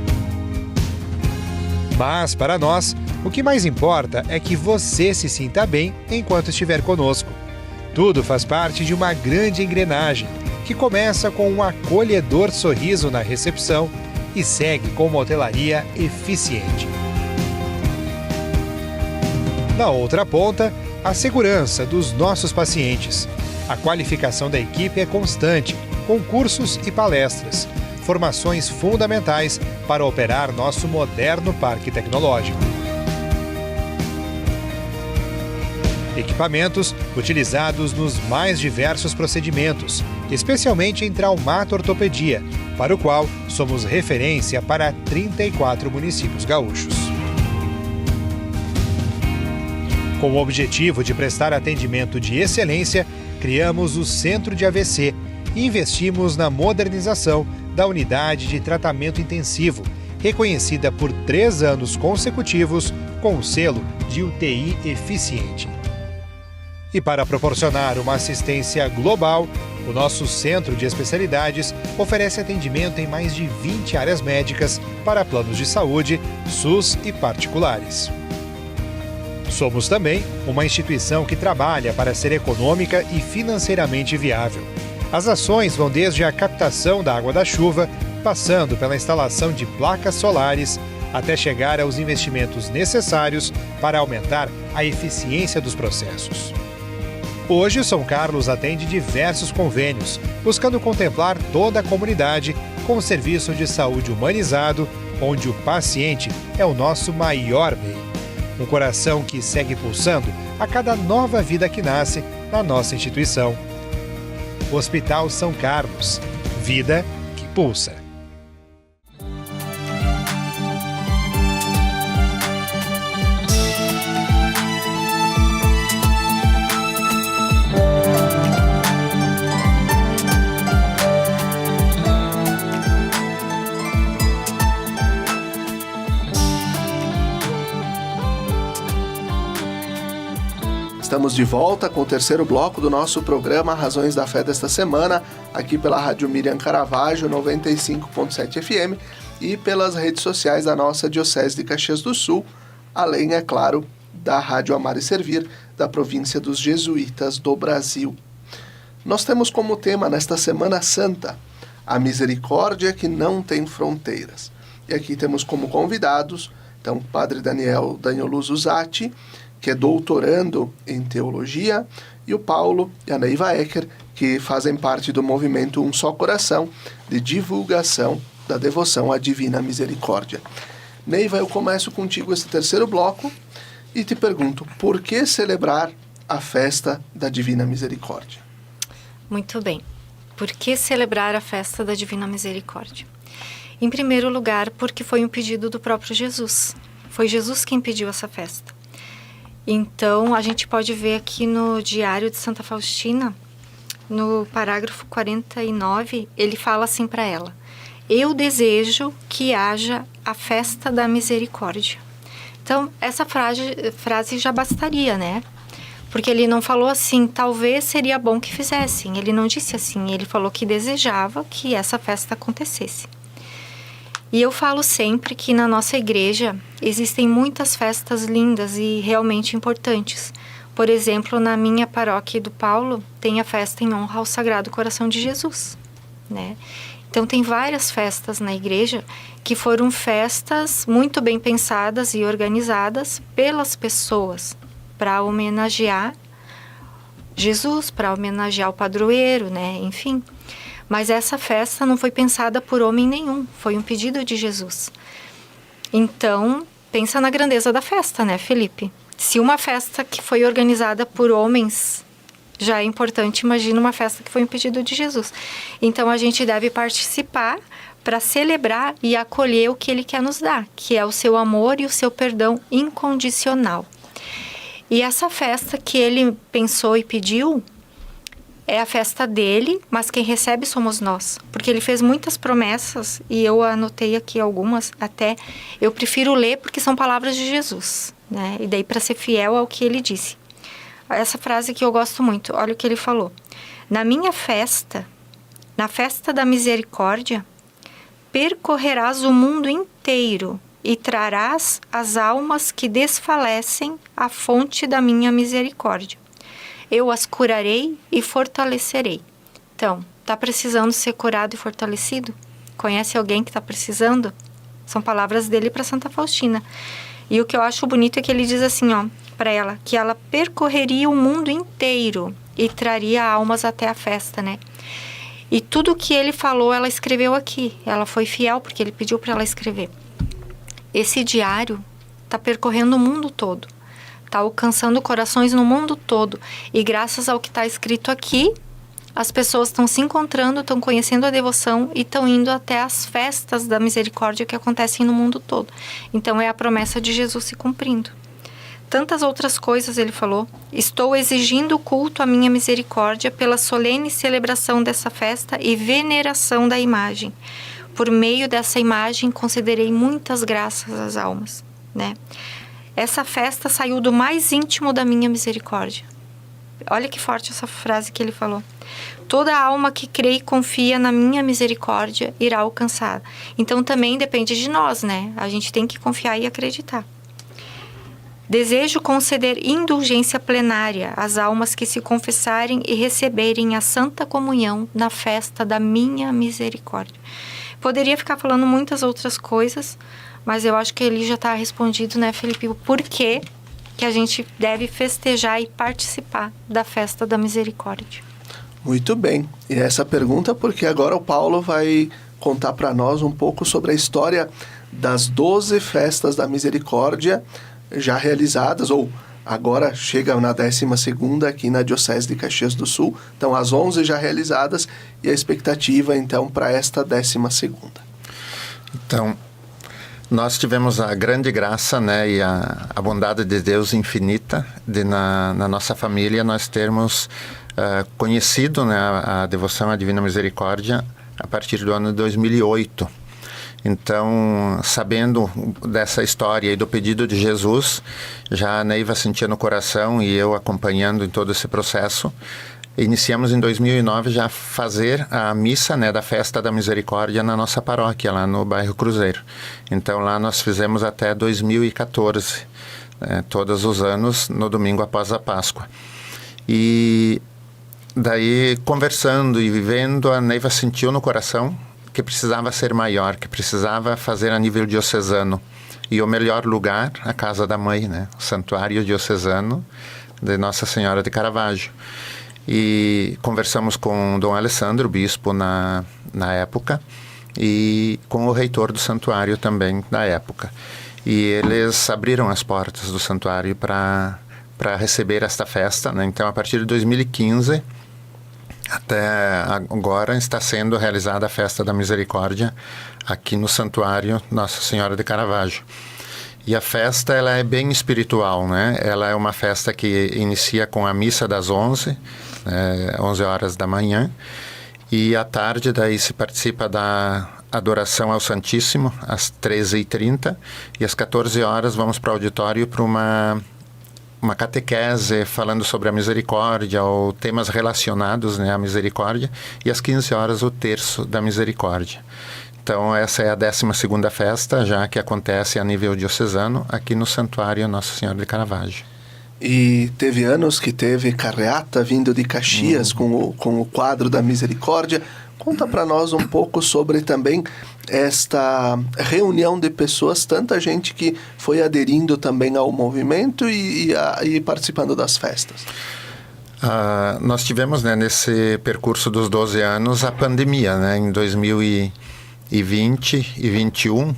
Mas, para nós, o que mais importa é que você se sinta bem enquanto estiver conosco. Tudo faz parte de uma grande engrenagem, que começa com um acolhedor sorriso na recepção e segue com uma hotelaria eficiente. Na outra ponta, a segurança dos nossos pacientes. A qualificação da equipe é constante, com cursos e palestras, formações fundamentais para operar nosso moderno parque tecnológico. Equipamentos utilizados nos mais diversos procedimentos, especialmente em traumato-ortopedia, para o qual somos referência para 34 municípios gaúchos. Com o objetivo de prestar atendimento de excelência, criamos o Centro de AVC e investimos na modernização da unidade de tratamento intensivo, reconhecida por 3 anos consecutivos com o selo de UTI eficiente. E para proporcionar uma assistência global, o nosso Centro de Especialidades oferece atendimento em mais de 20 áreas médicas para planos de saúde, SUS e particulares. Somos também uma instituição que trabalha para ser econômica e financeiramente viável. As ações vão desde a captação da água da chuva, passando pela instalação de placas solares, até chegar aos investimentos necessários para aumentar a eficiência dos processos. Hoje, o São Carlos atende diversos convênios, buscando contemplar toda a comunidade com um serviço de saúde humanizado, onde o paciente é o nosso maior bem. Um coração que segue pulsando a cada nova vida que nasce na nossa instituição. Hospital São Carlos. Vida que pulsa. Estamos de volta com o terceiro bloco do nosso programa Razões da Fé desta semana, aqui pela Rádio Miriam Caravaggio 95.7 FM e pelas redes sociais da nossa Diocese de Caxias do Sul, além, é claro, da Rádio Amar e Servir, da província dos Jesuítas do Brasil. Nós temos como tema nesta Semana Santa a misericórdia que não tem fronteiras. E aqui temos como convidados, então, o Padre Daniel Zatti, que é doutorando em teologia e o Paulo e a Neiva Ecker, que fazem parte do movimento Um Só Coração, de divulgação da devoção à Divina Misericórdia. Neiva, eu começo contigo esse terceiro bloco e te pergunto, por que celebrar a festa da Divina Misericórdia? Muito bem. Por que celebrar a festa da Divina Misericórdia? Em primeiro lugar, porque foi um pedido do próprio Jesus. Foi Jesus quem pediu essa festa. Então, a gente pode ver aqui no Diário de Santa Faustina, no parágrafo 49, ele fala assim para ela: eu desejo que haja a festa da misericórdia. Então, essa frase já bastaria, né? Porque ele não falou assim, talvez seria bom que fizessem. Ele não disse assim, ele falou que desejava que essa festa acontecesse. E eu falo sempre que na nossa igreja existem muitas festas lindas e realmente importantes. Por exemplo, na minha paróquia do Paulo, tem a festa em honra ao Sagrado Coração de Jesus, né? Então, tem várias festas na igreja que foram festas muito bem pensadas e organizadas pelas pessoas para homenagear Jesus, para homenagear o padroeiro, né? Enfim. Mas essa festa não foi pensada por homem nenhum, foi um pedido de Jesus. Então, pensa na grandeza da festa, né, Felipe? Se uma festa que foi organizada por homens já é importante, imagina uma festa que foi um pedido de Jesus. Então, a gente deve participar para celebrar e acolher o que Ele quer nos dar, que é o seu amor e o seu perdão incondicional. E essa festa que Ele pensou e pediu é a festa dele, mas quem recebe somos nós. Porque Ele fez muitas promessas, e eu anotei aqui algumas, até eu prefiro ler porque são palavras de Jesus, né? E daí para ser fiel ao que Ele disse. Essa frase que eu gosto muito, olha o que Ele falou: na minha festa, na festa da misericórdia, percorrerás o mundo inteiro e trarás as almas que desfalecem à fonte da minha misericórdia. Eu as curarei e fortalecerei. Então, está precisando ser curado e fortalecido? Conhece alguém que está precisando? São palavras dele para Santa Faustina. E o que eu acho bonito é que ele diz assim, ó, para ela, que ela percorreria o mundo inteiro e traria almas até a festa, né? E tudo que ele falou, ela escreveu aqui. Ela foi fiel porque ele pediu para ela escrever. Esse diário está percorrendo o mundo todo. Está alcançando corações no mundo todo. E graças ao que está escrito aqui, as pessoas estão se encontrando, estão conhecendo a devoção e estão indo até as festas da misericórdia que acontecem no mundo todo. Então, é a promessa de Jesus se cumprindo. Tantas outras coisas ele falou. Estou exigindo culto à minha misericórdia pela solene celebração dessa festa e veneração da imagem. Por meio dessa imagem, concederei muitas graças às almas, né? Essa festa saiu do mais íntimo da minha misericórdia. Olha que forte essa frase que ele falou. Toda alma que crê e confia na minha misericórdia irá alcançar. Então também depende de nós, né? A gente tem que confiar e acreditar. Desejo conceder indulgência plenária às almas que se confessarem e receberem a santa comunhão na festa da minha misericórdia. Poderia ficar falando muitas outras coisas, mas eu acho que ele já está respondido, né, Felipe? O porquê que a gente deve festejar e participar da festa da misericórdia. Muito bem. E essa pergunta porque agora o Paulo vai contar para nós um pouco sobre a história das 12 festas da misericórdia já realizadas, ou agora chega na 12ª aqui na Diocese de Caxias do Sul. Então, as 11 já realizadas e a expectativa, então, para esta 12ª. Então, nós tivemos a grande graça, né, e a bondade de Deus infinita de na nossa família nós termos conhecido, né, a devoção à Divina Misericórdia a partir do ano de 2008. Então, sabendo dessa história e do pedido de Jesus, já a Neiva sentia no coração e eu acompanhando em todo esse processo, iniciamos em 2009 já fazer a missa, né, da Festa da Misericórdia na nossa paróquia, lá no bairro Cruzeiro. Então, lá nós fizemos até 2014, todos os anos, no domingo após a Páscoa. E daí, conversando e vivendo, a Neiva sentiu no coração que precisava ser maior, que precisava fazer a nível diocesano. E o melhor lugar, a casa da mãe, né? O santuário diocesano, de Nossa Senhora de Caravaggio. E conversamos com Dom Alessandro, bispo na época, e com o reitor do santuário também na época. E eles abriram as portas do santuário para receber esta festa, né? Então, a partir de 2015 até agora está sendo realizada a Festa da Misericórdia aqui no santuário Nossa Senhora de Caravaggio. E a festa, ela é bem espiritual, né? Ela é uma festa que inicia com a missa das 11 horas da manhã, e à tarde daí se participa da adoração ao Santíssimo às 13h30, e às 14 horas vamos para o auditório para uma catequese falando sobre a misericórdia ou temas relacionados, né, à misericórdia, e às 15 horas o terço da misericórdia. Então, essa é a 12ª festa, já que acontece a nível diocesano, aqui no Santuário Nossa Senhora de Caravaggio. E teve anos que teve carreata vindo de Caxias com o quadro da misericórdia. Conta para nós um pouco sobre também esta reunião de pessoas, tanta gente que foi aderindo também ao movimento e participando das festas. Nós tivemos, né, nesse percurso dos 12 anos a pandemia, né, em 2020 e 2021.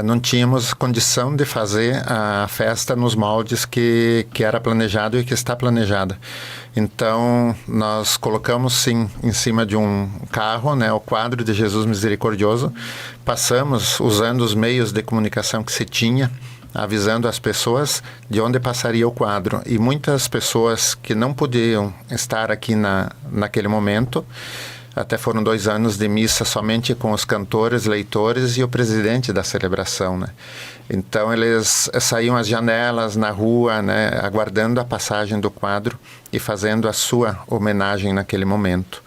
Não tínhamos condição de fazer a festa nos moldes que era planejado e que está planejada. Então, nós colocamos, sim, em cima de um carro, né, o quadro de Jesus Misericordioso. Passamos usando os meios de comunicação que se tinha, avisando as pessoas de onde passaria o quadro. E muitas pessoas que não podiam estar aqui naquele momento, até foram 2 anos de missa somente com os cantores, leitores e o presidente da celebração, né? Então, eles saíam às janelas, na rua, né, aguardando a passagem do quadro e fazendo a sua homenagem naquele momento.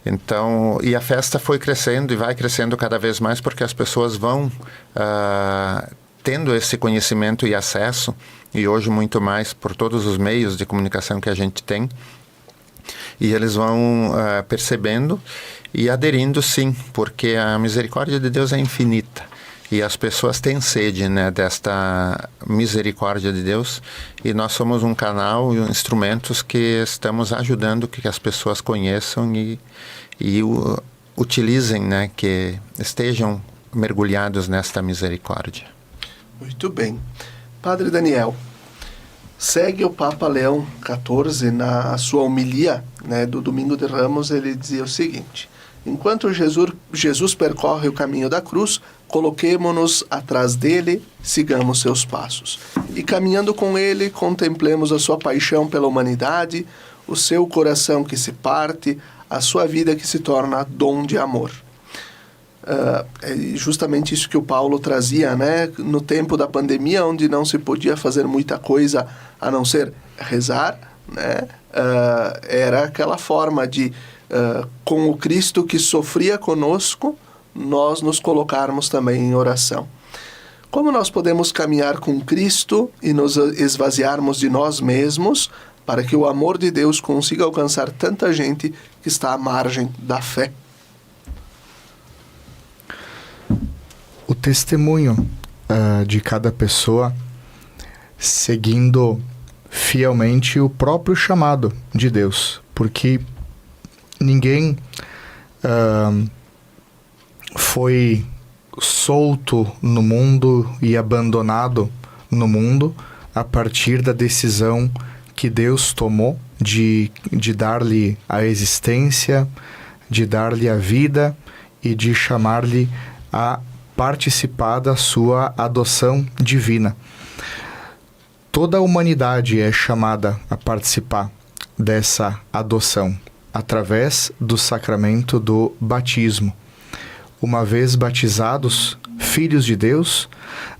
Então, e a festa foi crescendo e vai crescendo cada vez mais, porque as pessoas vão tendo esse conhecimento e acesso, e hoje muito mais por todos os meios de comunicação que a gente tem. E eles vão percebendo e aderindo, sim, porque a misericórdia de Deus é infinita. E as pessoas têm sede, né, desta misericórdia de Deus. E nós somos um canal e instrumentos que estamos ajudando que as pessoas conheçam e utilizem, né, que estejam mergulhados nesta misericórdia. Muito bem. Padre Daniel, segue o Papa Leão XIV na sua homilia, né, do Domingo de Ramos. Ele dizia o seguinte: enquanto Jesus percorre o caminho da cruz, coloquemo-nos atrás dele, sigamos seus passos. E caminhando com ele, contemplemos a sua paixão pela humanidade, o seu coração que se parte, a sua vida que se torna dom de amor. É justamente isso que o Paulo trazia, né? No tempo da pandemia, onde não se podia fazer muita coisa a não ser rezar, né? Era aquela forma de, com o Cristo que sofria conosco, nós nos colocarmos também em oração. Como nós podemos caminhar com Cristo e nos esvaziarmos de nós mesmos para que o amor de Deus consiga alcançar tanta gente que está à margem da fé? O testemunho de cada pessoa seguindo fielmente o próprio chamado de Deus, porque ninguém foi solto no mundo e abandonado no mundo a partir da decisão que Deus tomou de dar-lhe a existência, de dar-lhe a vida e de chamar-lhe a participar da sua adoção divina. Toda a humanidade é chamada a participar dessa adoção através do sacramento do batismo. Uma vez batizados, filhos de Deus,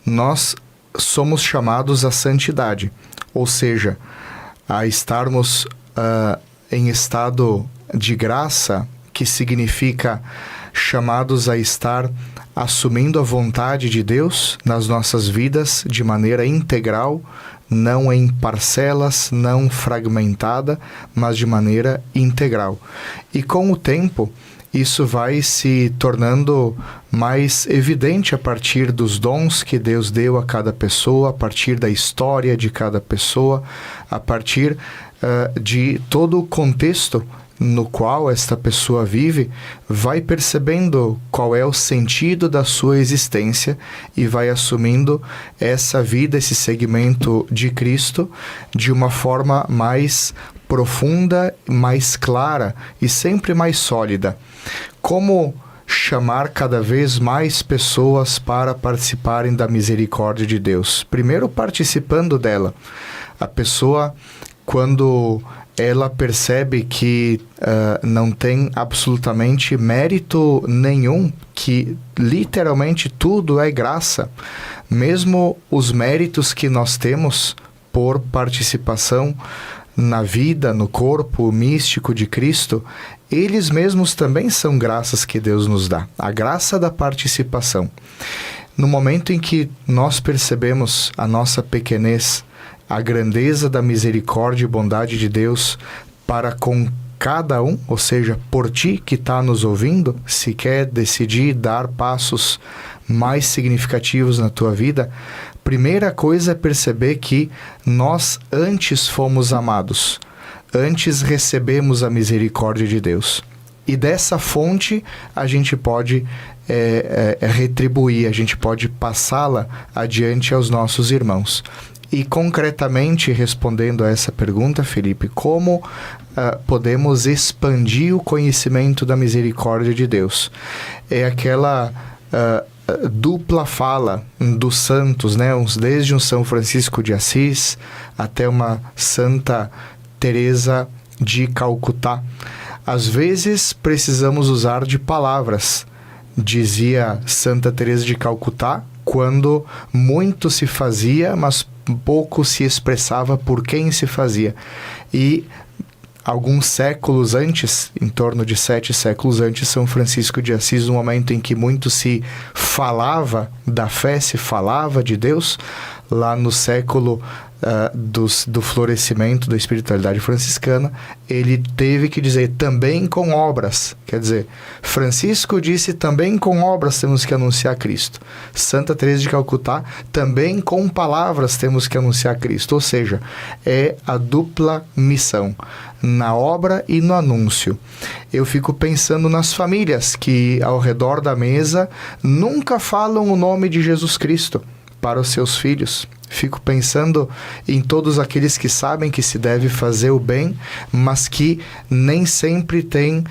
nós somos chamados à santidade, ou seja, a estarmos em estado de graça que significa chamados a estar assumindo a vontade de Deus nas nossas vidas de maneira integral, não em parcelas, não fragmentada, mas de maneira integral. E com o tempo, isso vai se tornando mais evidente a partir dos dons que Deus deu a cada pessoa, a partir da história de cada pessoa, a partir de todo o contexto no qual esta pessoa vive, vai percebendo qual é o sentido da sua existência e vai assumindo essa vida, esse segmento de Cristo de uma forma mais profunda, mais clara e sempre mais sólida. Como chamar cada vez mais pessoas para participarem da misericórdia de Deus? Primeiro, participando dela. A pessoa, quando ela percebe que não tem absolutamente mérito nenhum, que literalmente tudo é graça, mesmo os méritos que nós temos por participação na vida, no corpo místico de Cristo, eles mesmos também são graças que Deus nos dá, a graça da participação. No momento em que nós percebemos a nossa pequenez, a grandeza da misericórdia e bondade de Deus para com cada um, ou seja, por ti que está nos ouvindo, se quer decidir dar passos mais significativos na tua vida, primeira coisa é perceber que nós antes fomos amados, antes recebemos a misericórdia de Deus. E dessa fonte a gente pode retribuir, a gente pode passá-la adiante aos nossos irmãos. E concretamente, respondendo a essa pergunta, Felipe, como podemos expandir o conhecimento da misericórdia de Deus? É aquela dupla fala dos santos, né? Desde um São Francisco de Assis até uma Santa Teresa de Calcutá. Às vezes precisamos usar de palavras, dizia Santa Teresa de Calcutá, quando muito se fazia, mas pouco se expressava por quem se fazia. E alguns séculos antes, em torno de 7 séculos antes, São Francisco de Assis, no momento em que muito se falava da fé, se falava de Deus, lá no século do florescimento da espiritualidade franciscana, ele teve que dizer também com obras. Quer dizer, Francisco disse também com obras temos que anunciar Cristo. Santa Teresa de Calcutá, também com palavras temos que anunciar Cristo. Ou seja, é a dupla missão, na obra e no anúncio. Eu fico pensando nas famílias que ao redor da mesa nunca falam o nome de Jesus Cristo para os seus filhos. Fico pensando em todos aqueles que sabem que se deve fazer o bem, mas que nem sempre têm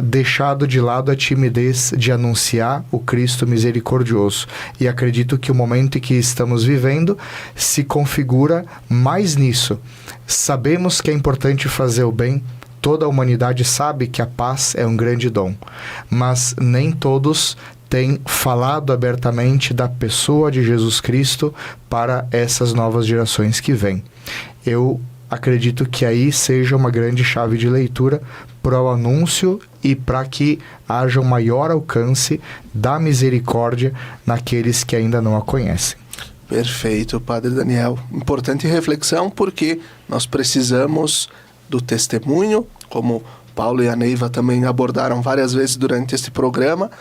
deixado de lado a timidez de anunciar o Cristo misericordioso. E acredito que o momento em que estamos vivendo se configura mais nisso. Sabemos que é importante fazer o bem, toda a humanidade sabe que a paz é um grande dom, mas nem todos tem falado abertamente da pessoa de Jesus Cristo para essas novas gerações que vêm. Eu acredito que aí seja uma grande chave de leitura para o anúncio e para que haja um maior alcance da misericórdia naqueles que ainda não a conhecem. Perfeito, Padre Daniel. Importante reflexão, porque nós precisamos do testemunho, como Paulo e a Neiva também abordaram várias vezes durante este programa.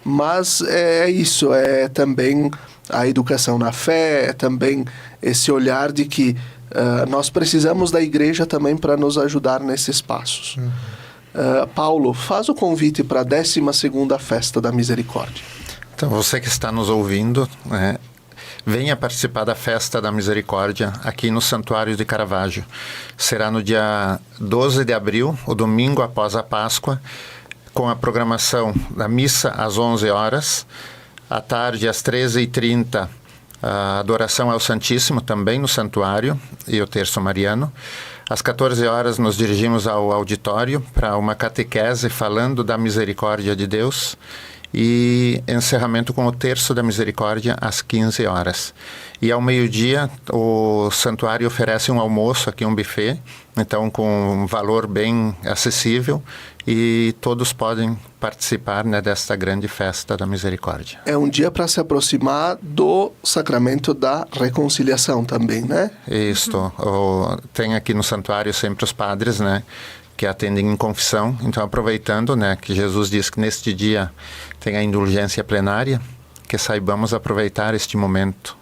Mas é isso, é também a educação na fé, é também esse olhar de que nós precisamos da igreja também para nos ajudar nesses passos. Paulo, faz o convite para a 12ª Festa da Misericórdia. Então, você que está nos ouvindo, né, venha participar da Festa da Misericórdia aqui no Santuário de Caravaggio. Será no dia 12 de abril, o domingo após a Páscoa, com a programação da missa às 11 horas, à tarde às 13h30, a adoração ao Santíssimo também no santuário e o terço mariano. Às 14 horas nos dirigimos ao auditório para uma catequese falando da misericórdia de Deus e encerramento com o terço da misericórdia às 15 horas. E ao meio-dia o santuário oferece um almoço aqui, um buffet, então com um valor bem acessível, e todos podem participar, né, desta grande festa da misericórdia. É um dia para se aproximar do sacramento da reconciliação também, né? Isso. Tem aqui no santuário sempre os padres, né, que atendem em confissão. Então, aproveitando, né, que Jesus diz que neste dia tem a indulgência plenária, que saibamos aproveitar este momento,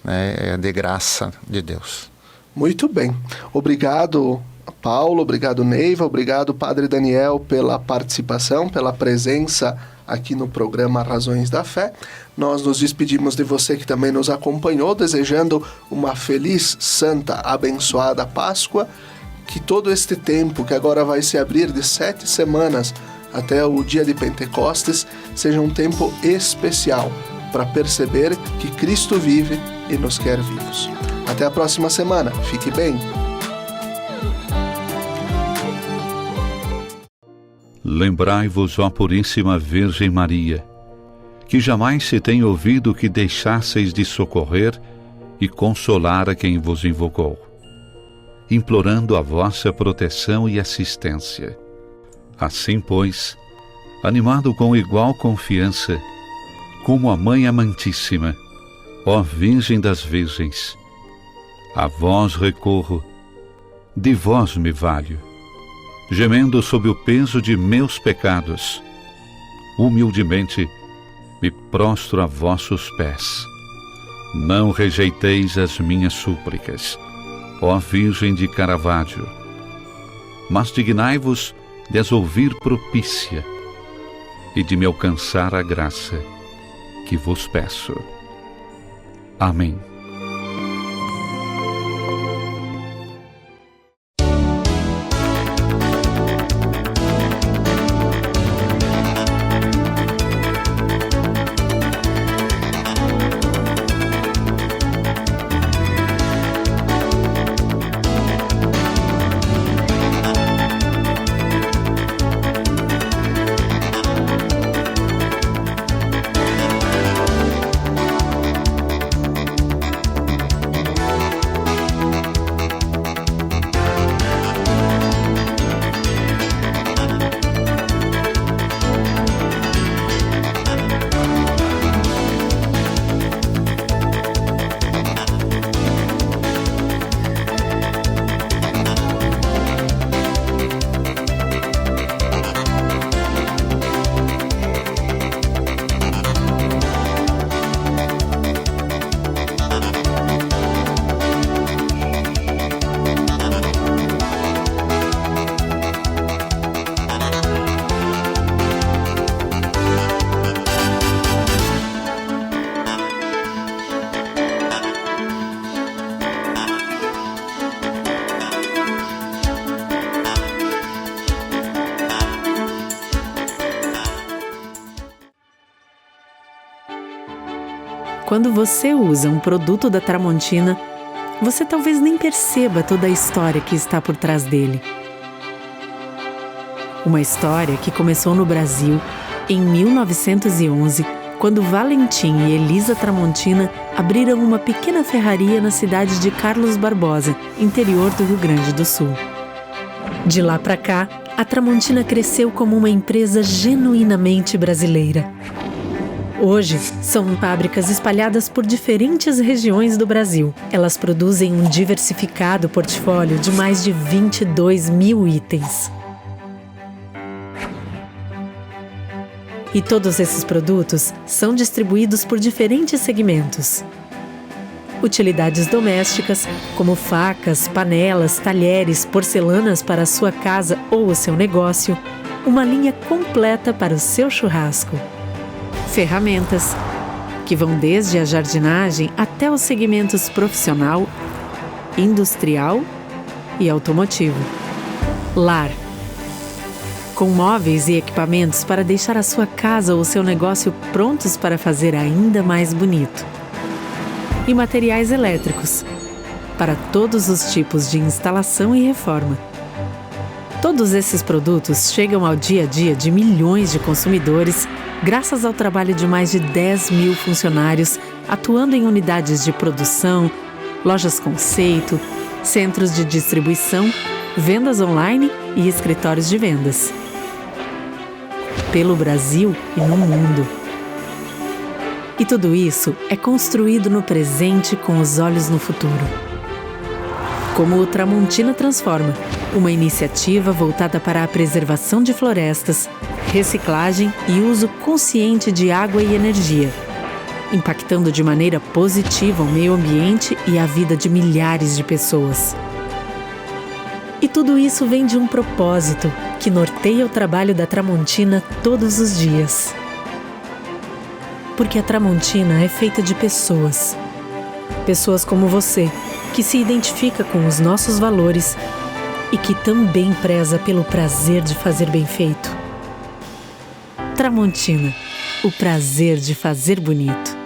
né, de graça de Deus. Muito bem. Obrigado, Paulo, obrigado, Neiva, obrigado, Padre Daniel, pela participação, pela presença aqui no programa Razões da Fé. Nós nos despedimos de você que também nos acompanhou, desejando uma feliz, santa, abençoada Páscoa, que todo este tempo que agora vai se abrir de 7 semanas até o dia de Pentecostes seja um tempo especial para perceber que Cristo vive e nos quer vivos. Até a próxima semana. Fique bem. Lembrai-vos, ó Puríssima Virgem Maria, que jamais se tem ouvido que deixasseis de socorrer e consolar a quem vos invocou, implorando a vossa proteção e assistência. Assim, pois, animado com igual confiança, como a Mãe Amantíssima, ó Virgem das Virgens, a vós recorro, de vós me valho, gemendo sob o peso de meus pecados, humildemente me prostro a vossos pés. Não rejeiteis as minhas súplicas, ó Virgem de Caravaggio, mas dignai-vos de as ouvir propícia e de me alcançar a graça que vos peço. Amém. Quando você usa um produto da Tramontina, você talvez nem perceba toda a história que está por trás dele. Uma história que começou no Brasil em 1911, quando Valentim e Elisa Tramontina abriram uma pequena ferraria na cidade de Carlos Barbosa, interior do Rio Grande do Sul. De lá para cá, a Tramontina cresceu como uma empresa genuinamente brasileira. Hoje, são fábricas espalhadas por diferentes regiões do Brasil. Elas produzem um diversificado portfólio de mais de 22 mil itens. E todos esses produtos são distribuídos por diferentes segmentos. Utilidades domésticas, como facas, panelas, talheres, porcelanas para a sua casa ou o seu negócio, uma linha completa para o seu churrasco. Ferramentas, que vão desde a jardinagem até os segmentos profissional, industrial e automotivo. Lar, com móveis e equipamentos para deixar a sua casa ou o seu negócio prontos para fazer ainda mais bonito. E materiais elétricos, para todos os tipos de instalação e reforma. Todos esses produtos chegam ao dia a dia de milhões de consumidores graças ao trabalho de mais de 10 mil funcionários atuando em unidades de produção, lojas conceito, centros de distribuição, vendas online e escritórios de vendas. pelo Brasil e no mundo. E tudo isso é construído no presente com os olhos no futuro. Como o Tramontina Transforma, uma iniciativa voltada para a preservação de florestas, reciclagem e uso consciente de água e energia, impactando de maneira positiva o meio ambiente e a vida de milhares de pessoas. E tudo isso vem de um propósito que norteia o trabalho da Tramontina todos os dias. Porque a Tramontina é feita de pessoas. Pessoas como você, que se identifica com os nossos valores e que também preza pelo prazer de fazer bem feito. Tramontina, o prazer de fazer bonito.